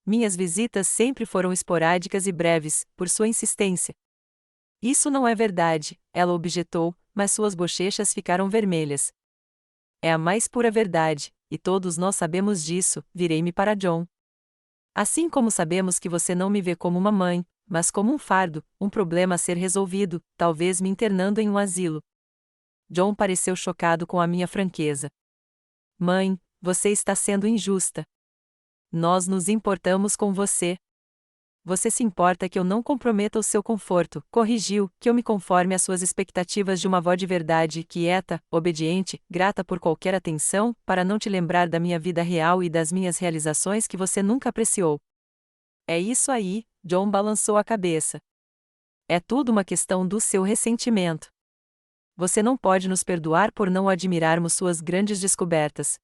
Minhas visitas sempre foram esporádicas e breves, por sua insistência. Isso não é verdade, ela objetou, mas suas bochechas ficaram vermelhas. É a mais pura verdade, e todos nós sabemos disso, virei-me para John. Assim como sabemos que você não me vê como uma mãe, mas como um fardo, um problema a ser resolvido, talvez me internando em um asilo. John pareceu chocado com a minha franqueza. Mãe, você está sendo injusta. Nós nos importamos com você. Você se importa que eu não comprometa o seu conforto, corrigiu, que eu me conforme às suas expectativas de uma avó de verdade, quieta, obediente, grata por qualquer atenção, para não te lembrar da minha vida real e das minhas realizações que você nunca apreciou. É isso aí, John balançou a cabeça. É tudo uma questão do seu ressentimento. Você não pode nos perdoar por não admirarmos suas grandes descobertas.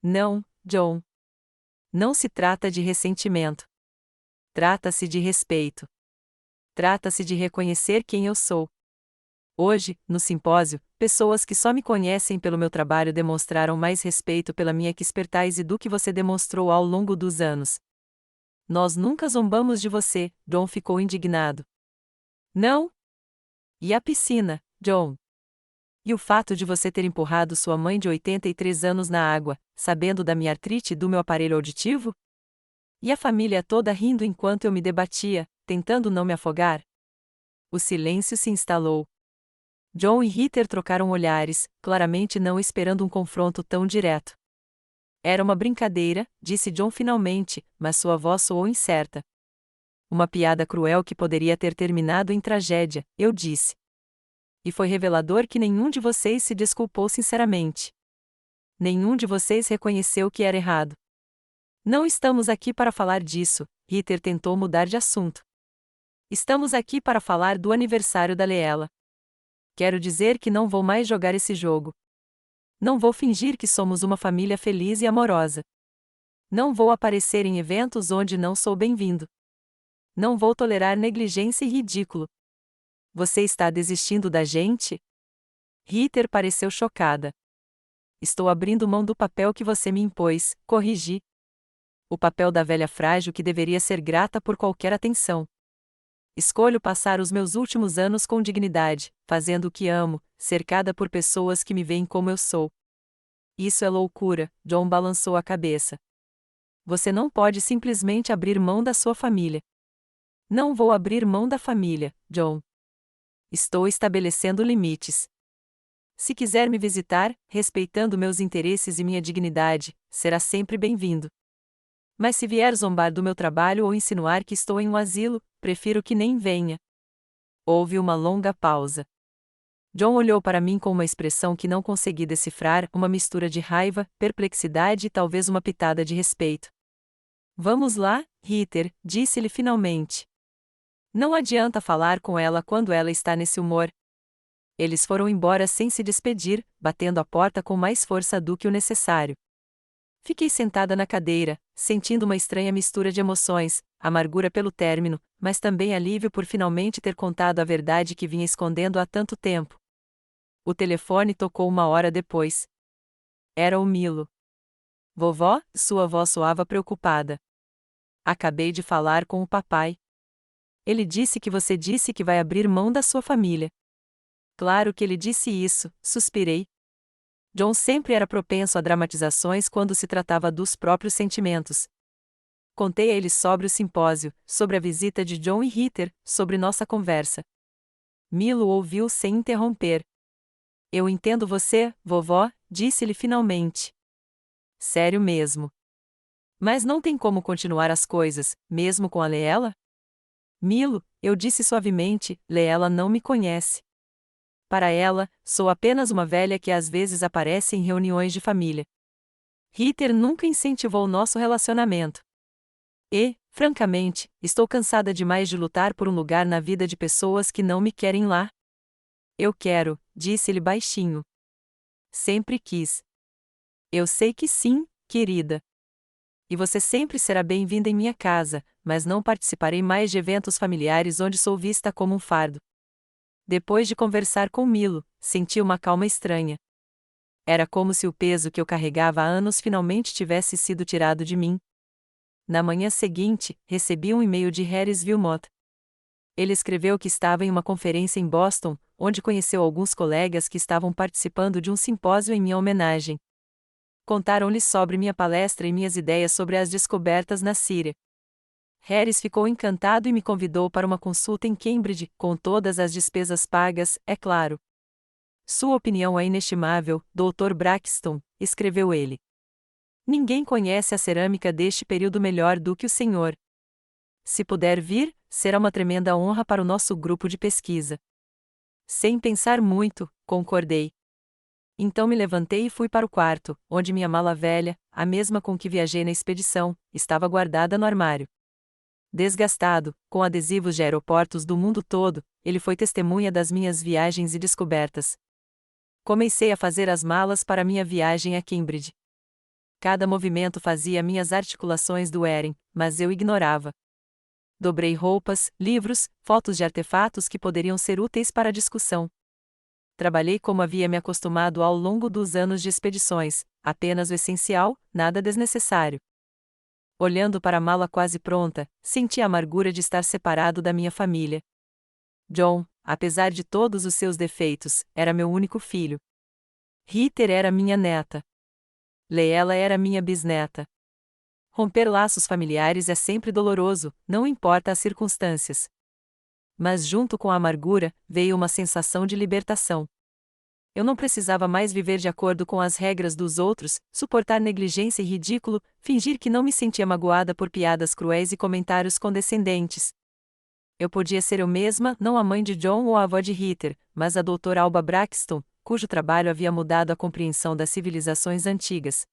Não, John. Não se trata de ressentimento. Trata-se de respeito. Trata-se de reconhecer quem eu sou. Hoje, no simpósio, pessoas que só me conhecem pelo meu trabalho demonstraram mais respeito pela minha expertise do que você demonstrou ao longo dos anos. Nós nunca zombamos de você, John ficou indignado. Não? E a piscina, John? E o fato de você ter empurrado sua mãe de 83 anos na água, sabendo da minha artrite e do meu aparelho auditivo? E a família toda rindo enquanto eu me debatia, tentando não me afogar? O silêncio se instalou. John e Ritter trocaram olhares, claramente não esperando um confronto tão direto. Era uma brincadeira, disse John finalmente, mas sua voz soou incerta. Uma piada cruel que poderia ter terminado em tragédia, eu disse. E foi revelador que nenhum de vocês se desculpou sinceramente. Nenhum de vocês reconheceu que era errado. Não estamos aqui para falar disso, Ritter tentou mudar de assunto. Estamos aqui para falar do aniversário da Leela. Quero dizer que não vou mais jogar esse jogo. Não vou fingir que somos uma família feliz e amorosa. Não vou aparecer em eventos onde não sou bem-vindo. Não vou tolerar negligência e ridículo. Você está desistindo da gente? Ritter pareceu chocada. Estou abrindo mão do papel que você me impôs, corrigi. O papel da velha frágil que deveria ser grata por qualquer atenção. Escolho passar os meus últimos anos com dignidade, fazendo o que amo, cercada por pessoas que me veem como eu sou. Isso é loucura, John balançou a cabeça. Você não pode simplesmente abrir mão da sua família. Não vou abrir mão da família, John. Estou estabelecendo limites. Se quiser me visitar, respeitando meus interesses e minha dignidade, será sempre bem-vindo. Mas se vier zombar do meu trabalho ou insinuar que estou em um asilo, prefiro que nem venha. Houve uma longa pausa. John olhou para mim com uma expressão que não consegui decifrar, uma mistura de raiva, perplexidade e talvez uma pitada de respeito. Vamos lá, Ritter, disse-lhe finalmente. Não adianta falar com ela quando ela está nesse humor. Eles foram embora sem se despedir, batendo a porta com mais força do que o necessário. Fiquei sentada na cadeira, sentindo uma estranha mistura de emoções, amargura pelo término, mas também alívio por finalmente ter contado a verdade que vinha escondendo há tanto tempo. O telefone tocou 1 hora depois. Era o Milo. Vovó, sua voz soava preocupada. Acabei de falar com o papai. Ele disse que você disse que vai abrir mão da sua família. Claro que ele disse isso, suspirei. John sempre era propenso a dramatizações quando se tratava dos próprios sentimentos. Contei a ele sobre o simpósio, sobre a visita de John e Ritter, sobre nossa conversa. Milo ouviu sem interromper. Eu entendo você, vovó, disse-lhe finalmente. Sério mesmo. Mas não tem como continuar as coisas, mesmo com a Leela? Milo, eu disse suavemente, Leela não me conhece. Para ela, sou apenas uma velha que às vezes aparece em reuniões de família. Ritter nunca incentivou nosso relacionamento. E, francamente, estou cansada demais de lutar por um lugar na vida de pessoas que não me querem lá. Eu quero, disse-lhe baixinho. Sempre quis. Eu sei que sim, querida. E você sempre será bem-vinda em minha casa, mas não participarei mais de eventos familiares onde sou vista como um fardo. Depois de conversar com Milo, senti uma calma estranha. Era como se o peso que eu carregava há anos finalmente tivesse sido tirado de mim. Na manhã seguinte, recebi um e-mail de Harris Wilmot. Ele escreveu que estava em uma conferência em Boston, onde conheceu alguns colegas que estavam participando de um simpósio em minha homenagem. Contaram-lhe sobre minha palestra e minhas ideias sobre as descobertas na Síria. Harris ficou encantado e me convidou para uma consulta em Cambridge, com todas as despesas pagas, é claro. Sua opinião é inestimável, Dr. Braxton, escreveu ele. Ninguém conhece a cerâmica deste período melhor do que o senhor. Se puder vir, será uma tremenda honra para o nosso grupo de pesquisa. Sem pensar muito, concordei. Então me levantei e fui para o quarto, onde minha mala velha, a mesma com que viajei na expedição, estava guardada no armário. Desgastado, com adesivos de aeroportos do mundo todo, ele foi testemunha das minhas viagens e descobertas. Comecei a fazer as malas para minha viagem a Cambridge. Cada movimento fazia minhas articulações doerem, mas eu ignorava. Dobrei roupas, livros, fotos de artefatos que poderiam ser úteis para a discussão. Trabalhei como havia me acostumado ao longo dos anos de expedições, apenas o essencial, nada desnecessário. Olhando para a mala quase pronta, senti a amargura de estar separado da minha família. John, apesar de todos os seus defeitos, era meu único filho. Ritter era minha neta. Leela era minha bisneta. Romper laços familiares é sempre doloroso, não importa as circunstâncias. Mas junto com a amargura, veio uma sensação de libertação. Eu não precisava mais viver de acordo com as regras dos outros, suportar negligência e ridículo, fingir que não me sentia magoada por piadas cruéis e comentários condescendentes. Eu podia ser eu mesma, não a mãe de John ou a avó de Ritter, mas a doutora Alba Braxton, cujo trabalho havia mudado a compreensão das civilizações antigas.